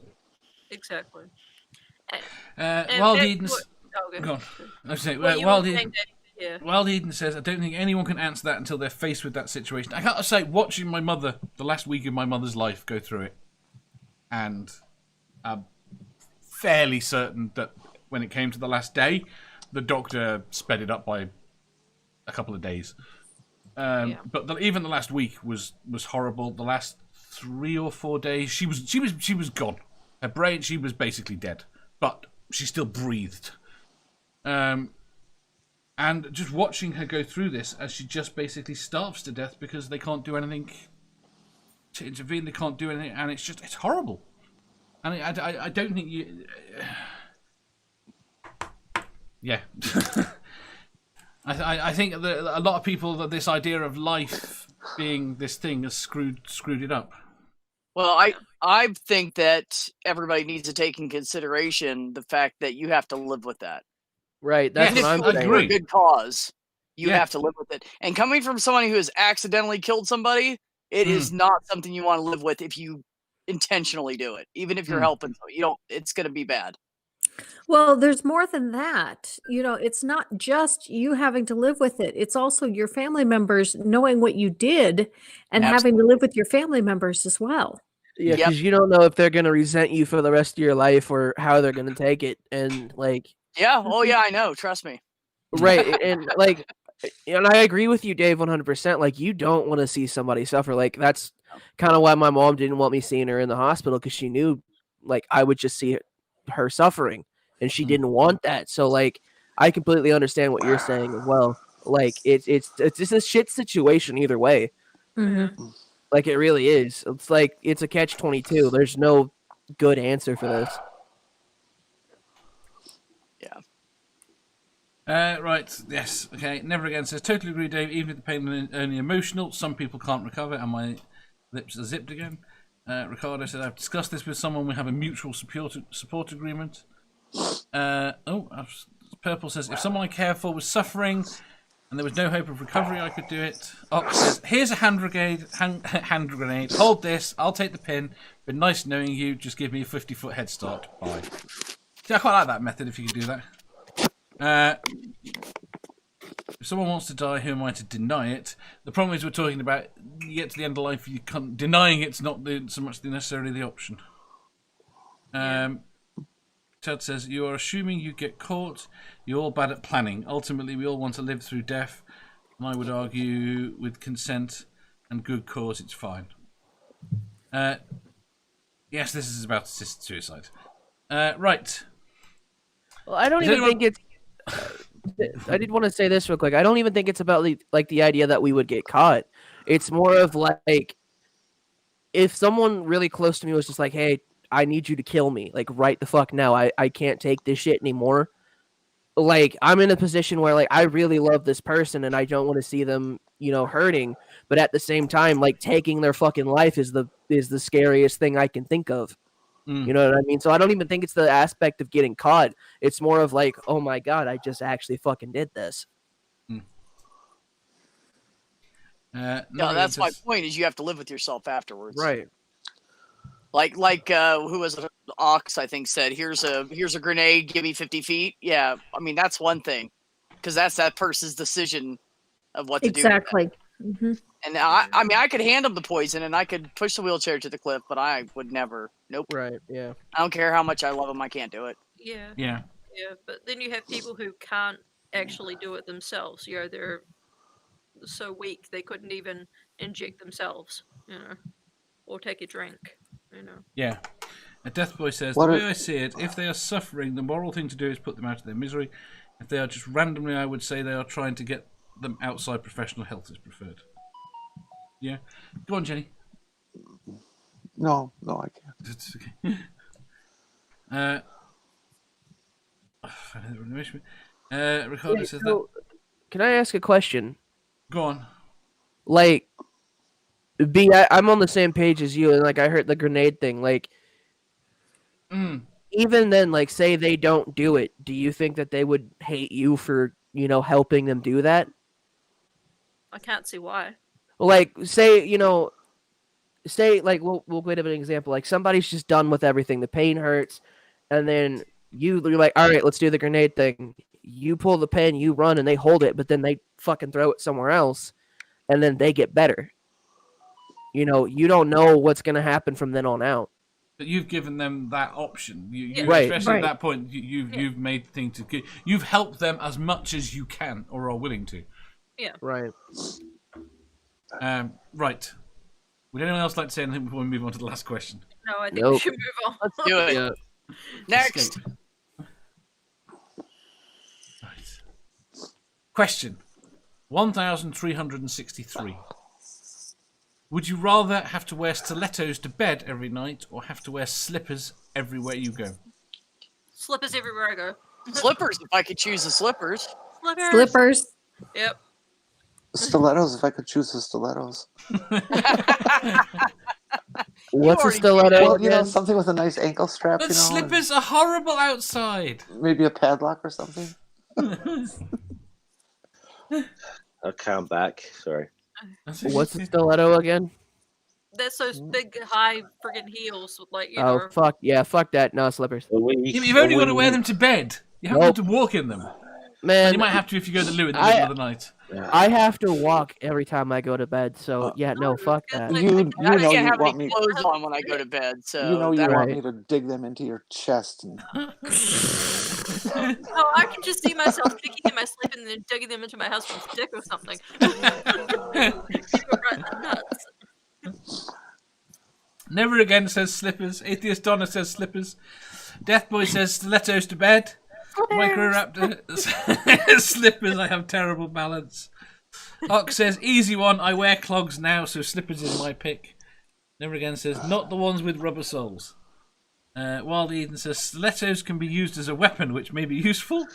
Exactly. Wild Eden. Go on. I was saying, Wild Eden says, "I don't think anyone can answer that until they're faced with that situation." I gotta say, watching my mother, the last week of my mother's life, go through it, and I'm fairly certain that when it came to the last day, the doctor sped it up by a couple of days. But even the last week was horrible. The last 3 or 4 days, she was gone. Her brain, she was basically dead, but she still breathed. And just watching her go through this as she just basically starves to death because they can't do anything to intervene. They can't do anything, and it's horrible. And I don't think you. Yeah. I think that a lot of people, that this idea of life being this thing has screwed it up. Well, I think that everybody needs to take in consideration the fact that you have to live with that. Right, that's what I'm saying. For a good cause, you have to live with it. And coming from somebody who has accidentally killed somebody, it is not something you want to live with if you intentionally do it. Even if you're helping, it's going to be bad. Well, there's more than that. It's not just you having to live with it. It's also your family members knowing what you did and having to live with your family members as well. Yeah, because you don't know if they're going to resent you for the rest of your life or how they're going to take it. And yeah, oh yeah, I know. Trust me. Right. And and I agree with you, Dave, 100%. Like, you don't want to see somebody suffer. Like, that's kind of why my mom didn't want me seeing her in the hospital, because she knew, like, I would just see her suffering, and she didn't want that. So, like, I completely understand what you're saying as well. Like, it's just a shit situation either way. Mm-hmm. Like, it really is. It's like it's a catch-22. There's no good answer for this. Right, yes, okay. Never Again says, "Totally agree, Dave. Even if the pain is only emotional, some people can't recover." And my lips are zipped again. Ricardo said, "I've discussed this with someone. We have a mutual support agreement." Purple says, "If someone I care for was suffering and there was no hope of recovery, I could do it." Ox says, "Here's a hand grenade. Hold this. I'll take the pin. Been nice knowing you. Just give me a 50-foot head start. Bye." See, I quite like that method if you could do that. If someone wants to die, who am I to deny it? The problem is we're talking about, you get to the end of life, you can't, denying it's not so much necessarily the option. Ted says, "You are assuming you get caught. You're all bad at planning. Ultimately, we all want to live through death. And I would argue with consent and good cause, it's fine." Yes, this is about assisted suicide. Right. Well, I don't even think it's... I did want to say this real quick. I don't even think it's about the idea that we would get caught. It's more of like, if someone really close to me was just like, "Hey, I need you to kill me, like right the fuck now. I can't take this shit anymore." Like, I'm in a position where, like, I really love this person and I don't want to see them, hurting. But at the same time, like, taking their fucking life is the scariest thing I can think of. You know what I mean? So I don't even think it's the aspect of getting caught. It's more of like, oh my God, I just actually fucking did this. No, that's my point, is you have to live with yourself afterwards. Right. Like who was it? Ox, I think, said, here's a grenade, give me 50 feet. Yeah, I mean, that's one thing, because that's that person's decision of what to do. Exactly. Mm-hmm. And I mean, I could hand them the poison and I could push the wheelchair to the cliff, but I would never. Nope. Right. Yeah. I don't care how much I love them. I can't do it. Yeah. Yeah. Yeah, but then you have people who can't actually do it themselves. They're so weak they couldn't even inject themselves, or take a drink, Yeah. Death Boy says, What the are- way I see it, if they are suffering, the moral thing to do is put them out of their misery. If they are just randomly, I would say they are trying to get them outside. Professional help is preferred. Yeah. Go on, Jenny. No, I can't. It's okay. Ricardo says that. Can I ask a question? Go on. Like, I'm on the same page as you, and like I heard the grenade thing. Like, even then, like, say they don't do it, do you think that they would hate you for helping them do that? I can't see why. Like, say like we'll give an example. Like somebody's just done with everything. The pain hurts, and then you're like, all right, let's do the grenade thing. You pull the pin, you run, and they hold it, but then they fucking throw it somewhere else, and then they get better. You don't know what's gonna happen from then on out. But you've given them that option. You Right. Especially at that point, you've made the thing to. You've helped them as much as you can or are willing to. Yeah. Right. Right. Would anyone else like to say anything before we move on to the last question? No, I think we should move on. Let's do it. Yeah. Next. Escape. Right. Question 1363. Would you rather have to wear stilettos to bed every night or have to wear slippers everywhere you go? Slippers everywhere I go. Slippers, if I could choose the slippers. Slippers. Yep. Stilettos, if I could choose the stilettos. What's a stiletto? Well, something with a nice ankle strap, But slippers are horrible outside. Maybe a padlock or something. I'll count back. Sorry. What's a stiletto again? That's those big, high friggin' heels with, like, Oh, fuck. Yeah, fuck that. No, slippers. You've only got to wear them to bed. You haven't got to walk in them. Man, And you might have to if you go to the loo in the middle of the night. I have to walk every time I go to bed, so yeah, no, fuck that. I can't have any clothes on when I go to bed, so you want right. me to dig them into your chest. And... Oh, I can just see myself kicking in my sleep and then digging them into my husband's dick or something. Nuts. Never Again says slippers. Atheist Donna says slippers. Death Boy says stilettos to bed. Microraptor slippers. I have terrible balance. Ox says easy one. I wear clogs now, so slippers is my pick. Never Again says not the ones with rubber soles. Wild Eden says stilettos can be used as a weapon, which may be useful.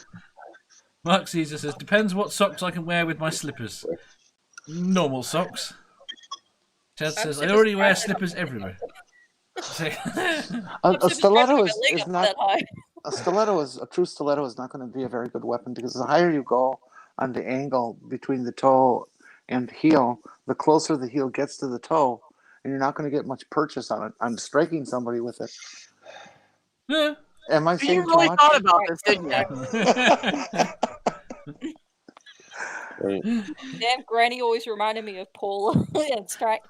Mark Caesar says depends what socks I can wear with my slippers. Normal socks. Chad says I already wear slippers everywhere. A stiletto is not. A true stiletto is not going to be a very good weapon because the higher you go on the angle between the toe and the heel, the closer the heel gets to the toe, and you're not going to get much purchase on it. I'm striking somebody with it. Yeah. Am I saying you really too much? thought about this, didn't you? Damn, Granny always reminded me of Paula and Strike.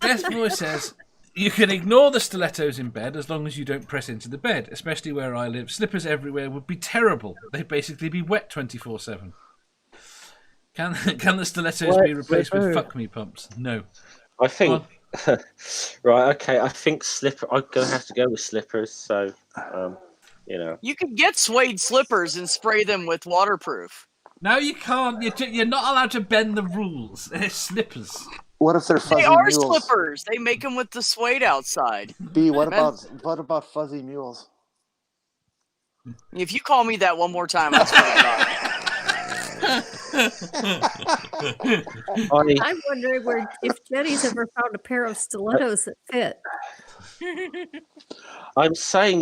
Death Boy says you can ignore the stilettos in bed as long as you don't press into the bed, especially where I live. Slippers everywhere would be terrible. They'd basically be wet 24/7. Can the stilettos be replaced with fuck me pumps? No. I think. Right. Okay. I think slipper. I'm gonna have to go with slippers. So, You can get suede slippers and spray them with waterproof. No, you can't. You're not allowed to bend the rules. They're slippers. What if they're fuzzy They are mules? slippers. They make them with the suede outside. B, what about fuzzy mules? If you call me that one more time, I swear to God. I'm wondering if Jenny's ever found a pair of stilettos that fit. I'm saying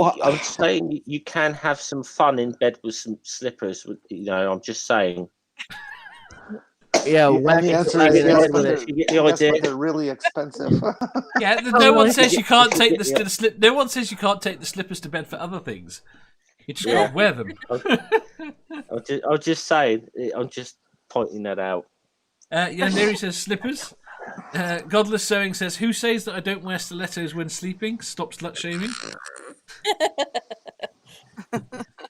you can have some fun in bed with some slippers. I'm just saying. Yeah, the answer is yes, but they're really expensive. Yeah, no one says you can't take the slip. No one says you can't take the slippers to bed for other things. You just can't wear them. I'm just saying. I'm just pointing that out. Neri says slippers. Godless Sewing says, who says that I don't wear stilettos when sleeping? Stop slut shaming.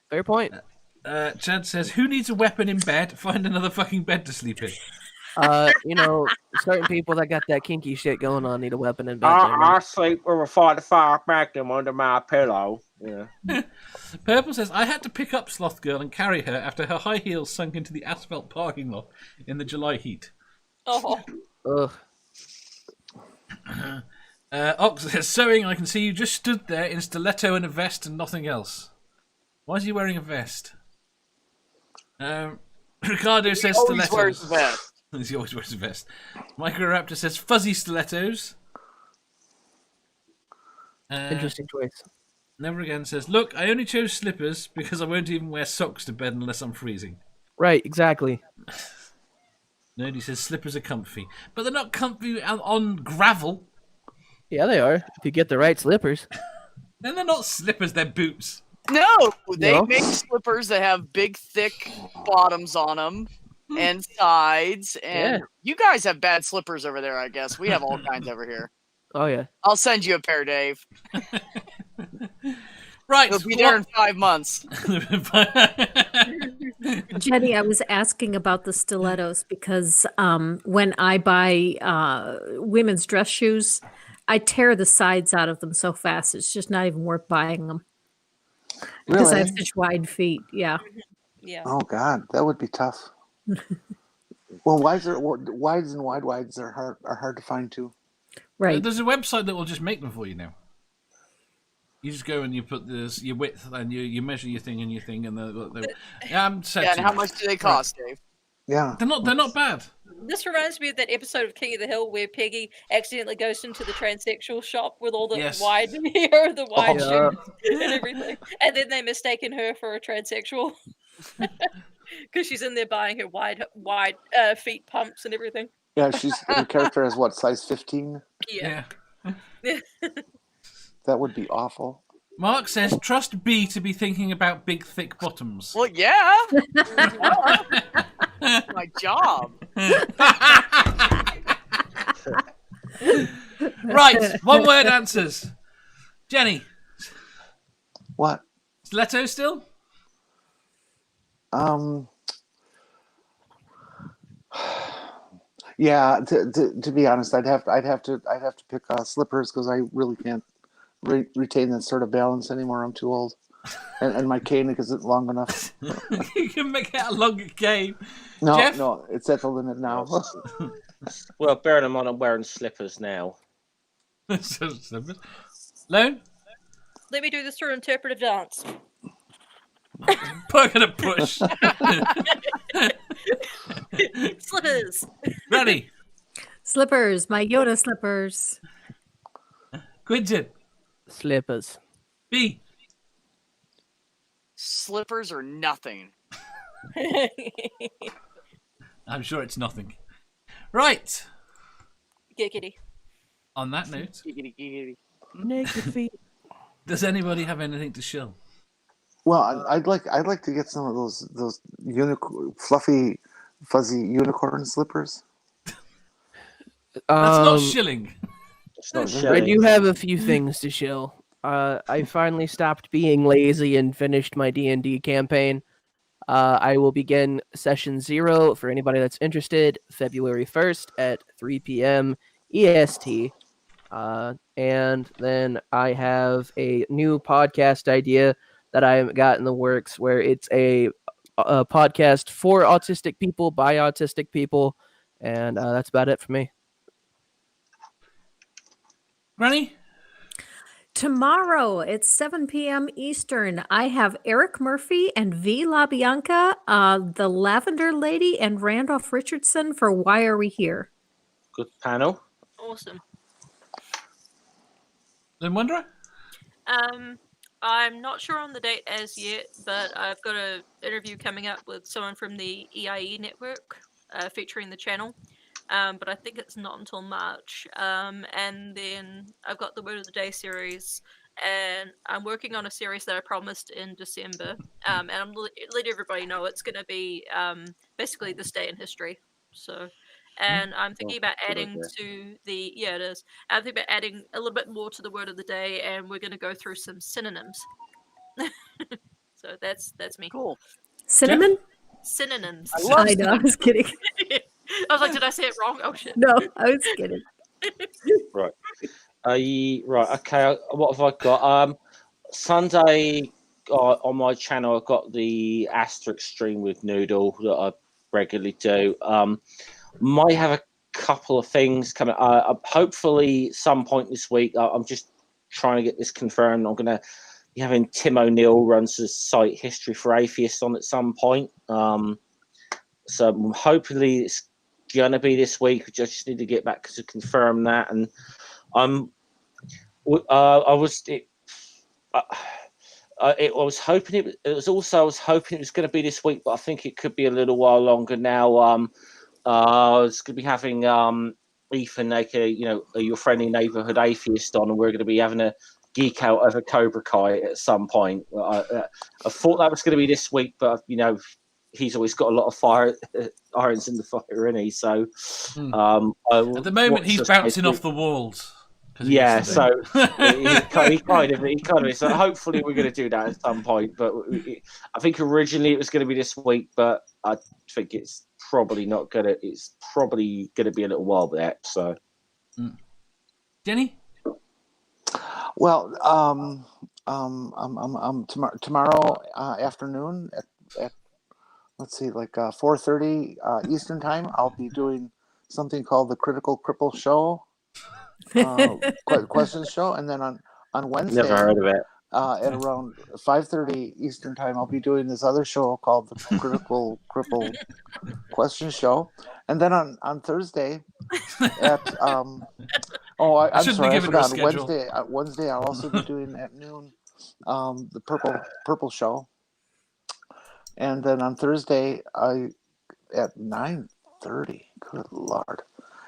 Fair point. Chad says, who needs a weapon in bed? Find another fucking bed to sleep in. Certain people that got that kinky shit going on need a weapon in bed. I sleep with a 45 Magnum under my pillow. Yeah. Purple says, I had to pick up Sloth Girl and carry her after her high heels sunk into the asphalt parking lot in the July heat. Oh. Ugh. Ox says, sewing, I can see you just stood there in stiletto and a vest and nothing else. Why is he wearing a vest? Ricardo says stilettos. He always wears a vest. He always wears a vest. Microraptor says fuzzy stilettos. Interesting choice. Never Again says, look, I only chose slippers because I won't even wear socks to bed unless I'm freezing. Right, exactly. Nerdy says slippers are comfy. But they're not comfy on gravel. Yeah, they are. If you get the right slippers. Then they're not slippers, they're boots. No, they make slippers that have big, thick bottoms on them and sides. And you guys have bad slippers over there, I guess. We have all kinds over here. Oh, yeah. I'll send you a pair, Dave. Right. It'll be there in 5 months. Jenny, I was asking about the stilettos because when I buy women's dress shoes, I tear the sides out of them so fast. It's just not even worth buying them. Because I have such wide feet. Yeah. Yeah. Oh, God. That would be tough. Well, wides and wide wides are hard to find, too. Right. There's a website that will just make them for you now. You just go and you put your width and you measure your thing and and how much do they cost, Dave? Yeah, they're not bad. This reminds me of that episode of King of the Hill where Peggy accidentally goes into the transsexual shop with all the wide hair, the wide shoes, and everything, and then they mistaken her for a transsexual because she's in there buying her wide feet pumps and everything. Yeah, her character is what, size 15? Yeah. That would be awful. Mark says, trust B to be thinking about big, thick bottoms. Well, yeah. My job. Right, one word answers. Jenny. What? Stiletto still? Yeah, to be honest, I'd have to pick slippers because I really can't retain that sort of balance anymore. I'm too old, and my cane isn't long enough. You can make it a longer cane. No, Jeff? no, it's at the limit now. Well, bearing in mind I'm wearing slippers now. Slippers. Lone? Let me do this through interpretive dance. Poke and a push. Slippers. Ready? Slippers, my Yoda slippers. Quinton. Slippers. B. Slippers or nothing. I'm sure it's nothing. Right. Giggity. On that note, Giggity. Naked feet. does anybody have anything to show? Well, I'd like to get some of those fluffy, fuzzy unicorn slippers. That's not shilling. It's not I shilling. do have a few things to shill. I finally stopped being lazy and finished my D&D campaign. I will begin session 0 for anybody that's interested, February 1st at 3 p.m. EST. And then I have a new podcast idea that I've got in the works where it's a podcast for autistic people by autistic people. And that's about it for me. Granny? Tomorrow at 7 p.m. Eastern, I have Eric Murphy and V. LaBianca, the Lavender Lady, and Randolph Richardson for Why Are We Here? Good panel. Awesome. Lynn Wanderer? I'm not sure on the date as yet, but I've got an interview coming up with someone from the EIE network featuring the channel. But I think it's not until March. And then I've got the Word of the Day series, and I'm working on a series that I promised in December. And I'm letting everybody know it's going to be basically this day in history. So, and I'm thinking about adding to the it is. I'm thinking about adding a little bit more to the Word of the Day, and we're going to go through some synonyms. So that's me. Cool. Cinnamon? Synonyms. I know, I was kidding. I was like, did I say it wrong? Oh shit. No, I was kidding. Right. Right. Okay. What have I got? Sunday on my channel, I've got the Asterisk stream with Noodle that I regularly do. Might have a couple of things coming. Hopefully, some point this week. I'm just trying to get this confirmed. I'm going to be having Tim O'Neill runs the site History for Atheists on at some point. So hopefully it's going to be this week. I just need to get back to confirm that. And I was hoping it was going to be this week, but I think it could be a little while longer now. I was going to be having Ethan, aka your friendly neighborhood atheist, on, and we're going to be having a geek out over Cobra Kai at some point. I thought that was going to be this week, but he's always got a lot of irons in the fire, isn't he? So at the moment he's bouncing off the walls. Yeah, so he kind of is. So hopefully we're going to do that at some point. But I think originally it was going to be this week, but I think it's probably not going to. It's probably going to be a little while yet. So, Jenny. Well, tomorrow afternoon at let's see, like 4:30 Eastern time, I'll be doing something called the Critical Cripple Show. Questions show, and then on Wednesday, never heard of it. At around 5:30 Eastern time, I'll be doing this other show called the Critical Cripple Question Show, and then on Thursday at I'm sorry, I forgot. Wednesday I'll also be doing at noon the Purple Show, and then on Thursday at 9:30. Good Lord.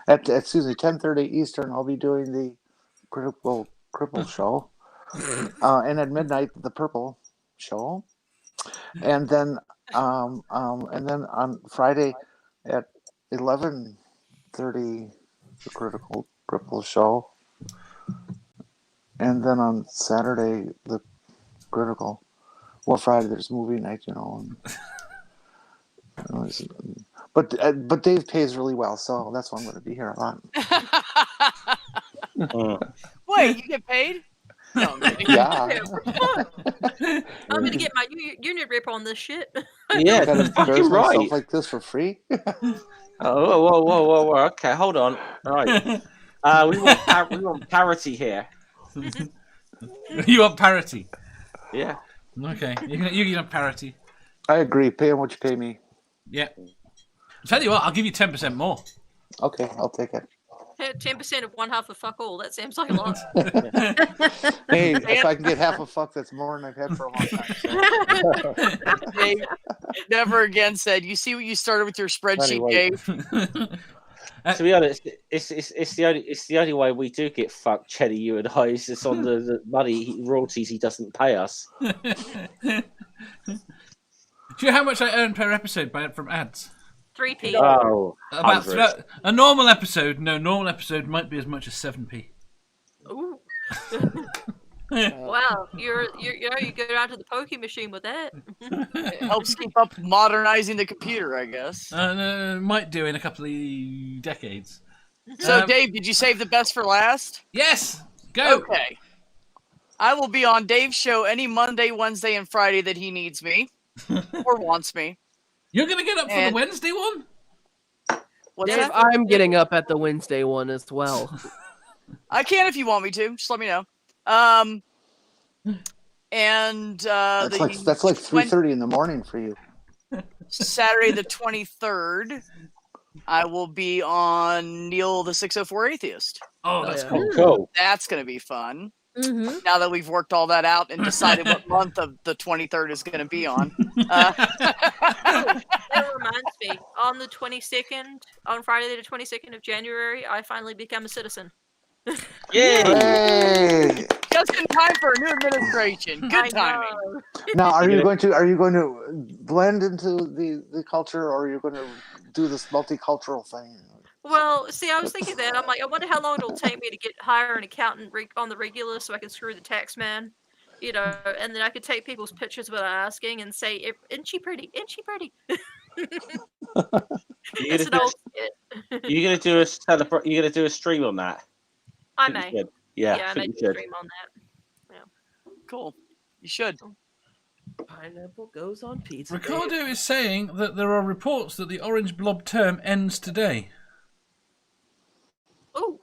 At 10:30 Eastern, I'll be doing the Critical Cripple Show, and at midnight the Purple Show, and then on Friday at 11:30 the Critical Cripple Show, and then on Saturday the Critical. Well, Friday there's movie night, But Dave pays really well, so that's why I'm going to be here a lot. Wait, you get paid? No, yeah. I'm going to get my unit rep on this shit. Yeah, that's fucking right. Like this for free. Whoa. Okay, hold on. All right. We want parity here. You want parity? Yeah. Okay, you get parity. I agree. Pay him what you pay me. Yeah. I'll tell you what, I'll give you 10% more. Okay, I'll take it. 10% of one half of fuck all. That seems like a lot. Hey, if I can get half a fuck, that's more than I've had for a long time. So. Dave never again said, "You see what you started with your spreadsheet, Dave." To be honest, it's the only way we do get fucked, Jenny, you and I. Is just on the money royalties he doesn't pay us. Do you know how much I earn per episode from ads? 3p. Oh, a normal episode. No, normal episode might be as much as 7p. Ooh. Wow, you go down to the pokey machine with that. It helps keep up modernizing the computer, I guess. Might do in a couple of decades. So, Dave, did you save the best for last? Yes. Go. Okay. I will be on Dave's show any Monday, Wednesday, and Friday that he needs me or wants me. You're gonna get up for the Wednesday one? Dave, I'm getting up at the Wednesday one as well. I can if you want me to. Just let me know. And that's like 3:30 in the morning for you. Saturday the 23rd, I will be on Neil the 604 Atheist. Oh, that's cool. Cool. That's gonna be fun. Mm-hmm. Now that we've worked all that out and decided what month of the 23rd is going to be on. That reminds me, on the 22nd, on Friday the 22nd of January, I finally become a citizen. Yay! Just in time for a new administration. Good timing. Now, are you going to blend into the culture, or are you going to do this multicultural thing? Well, see, I was thinking that. I'm like, I wonder how long it'll take me to hire an accountant on the regular so I can screw the tax man, and then I could take people's pictures without asking and say, "Isn't she pretty? Isn't she pretty?" It's an old skit. You're gonna do a celebrate. You're gonna do a stream on that. I may. Yeah, I I may think do you a should. stream on that. Yeah. Cool. You should. Pineapple goes on pizza. Ricardo is saying that there are reports that the orange blob term ends today. Oh.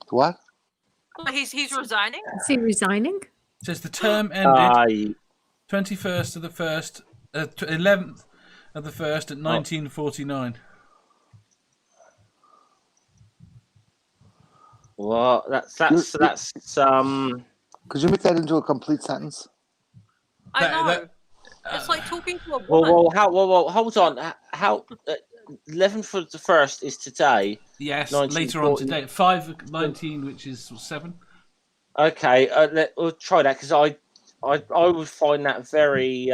What? Oh, he's resigning. Is he resigning? It says the term ended 21st of the 1st, 11th of the 1st at 1949. Well, that's Could you make that into a complete sentence? I know. It's like talking to a woman. Well, hold on. How 11th of the 1st is today? Yes, later on today, 5:19, which is 7. Okay, we'll try that because I would find that very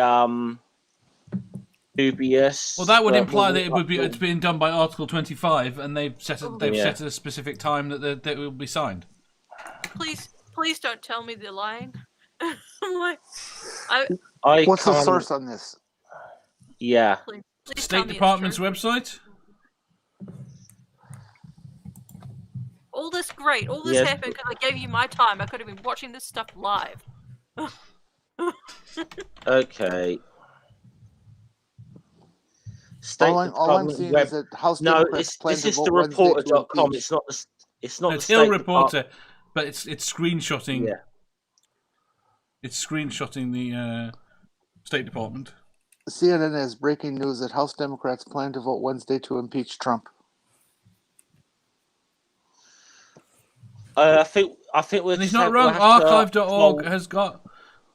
dubious. Well, that would imply that it's being done by Article 25, and they've set a specific time that it will be signed. Please don't tell me they're lying. What's the source on this? Yeah. Please State Department's website. All this happened because I gave you my time. I could have been watching this stuff live. Okay. All I'm seeing is that House Democrats plan to vote Wednesday to reporter.com. impeach. It's not. It's Hill Reporter, but it's screenshotting. Yeah. It's screenshotting the State Department. CNN has breaking news that House Democrats plan to vote Wednesday to impeach Trump. I think we're. And he's not wrong. Archive.org has got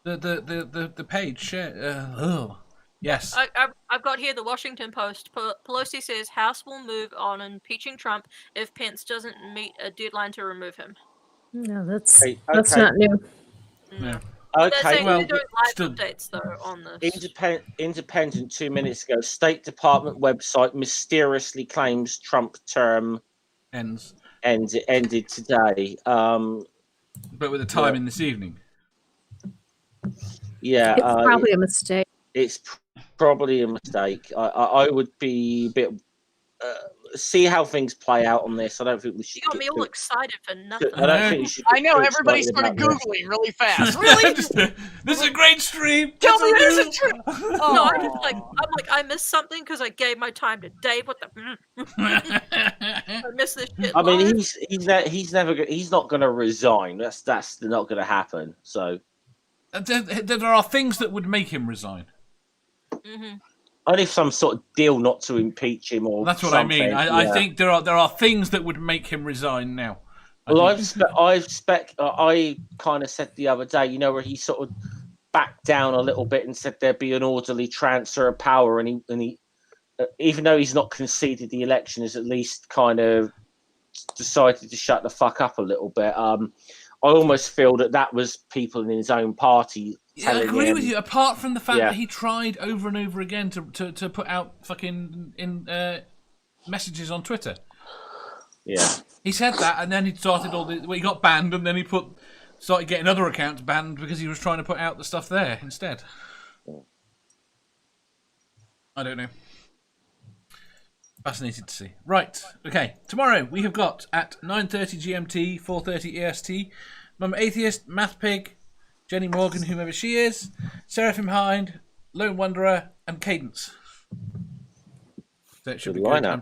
the page. Share. Yes. I've got here the Washington Post. Pelosi says House will move on impeaching Trump if Pence doesn't meet a deadline to remove him. No, that's not new. No. Okay, well, doing live updates though on this. Independent 2 minutes ago. State Department website mysteriously claims Trump term ended today. But with a time in this evening. Yeah, it's probably a mistake. It's probably a mistake. I would be a bit. See how things play out on this. I don't think we should. You got me all excited for nothing. I don't think we should. I know everybody started googling really fast. Really? This is a great stream. Tell me there's a stream. Oh. No, I'm like I missed something because I gave my time to Dave. What the? I missed this shit. I mean, he's not going to resign. That's not going to happen. So there are things that would make him resign. Mm-hmm. Only if some sort of deal not to impeach him, or that's what something. I mean. I think there are things that would make him resign now. I kind of said the other day, where he sort of backed down a little bit and said there'd be an orderly transfer of power, and he even though he's not conceded the election, has at least kind of decided to shut the fuck up a little bit. I almost feel that was people in his own party. Yeah, I agree with you. Apart from the fact that he tried over and over again to put out fucking messages on Twitter. Yeah, he said that, and then he started he got banned, and then he started getting other accounts banned because he was trying to put out the stuff there instead. I don't know. Fascinated to see. Right, okay. Tomorrow we have got at 9:30 GMT, 4:30 EST, Mum Atheist, Math Pig, Jenni Morgan, whomever she is, Seraphim Hind, Lone Wanderer, and Cadence. So it should be good. And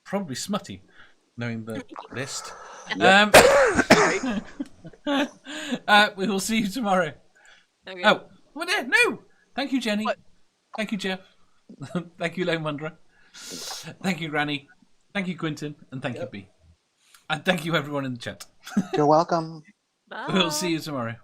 probably smutty, knowing the list. We will see you tomorrow. Okay. Oh, well, no. Thank you, Jenny. What? Thank you, Jeff. Thank you, Lone Wanderer. Thank you, Granny. Thank you, Quinton. And thank you, B. And thank you, everyone in the chat. You're welcome. Bye. We'll see you tomorrow.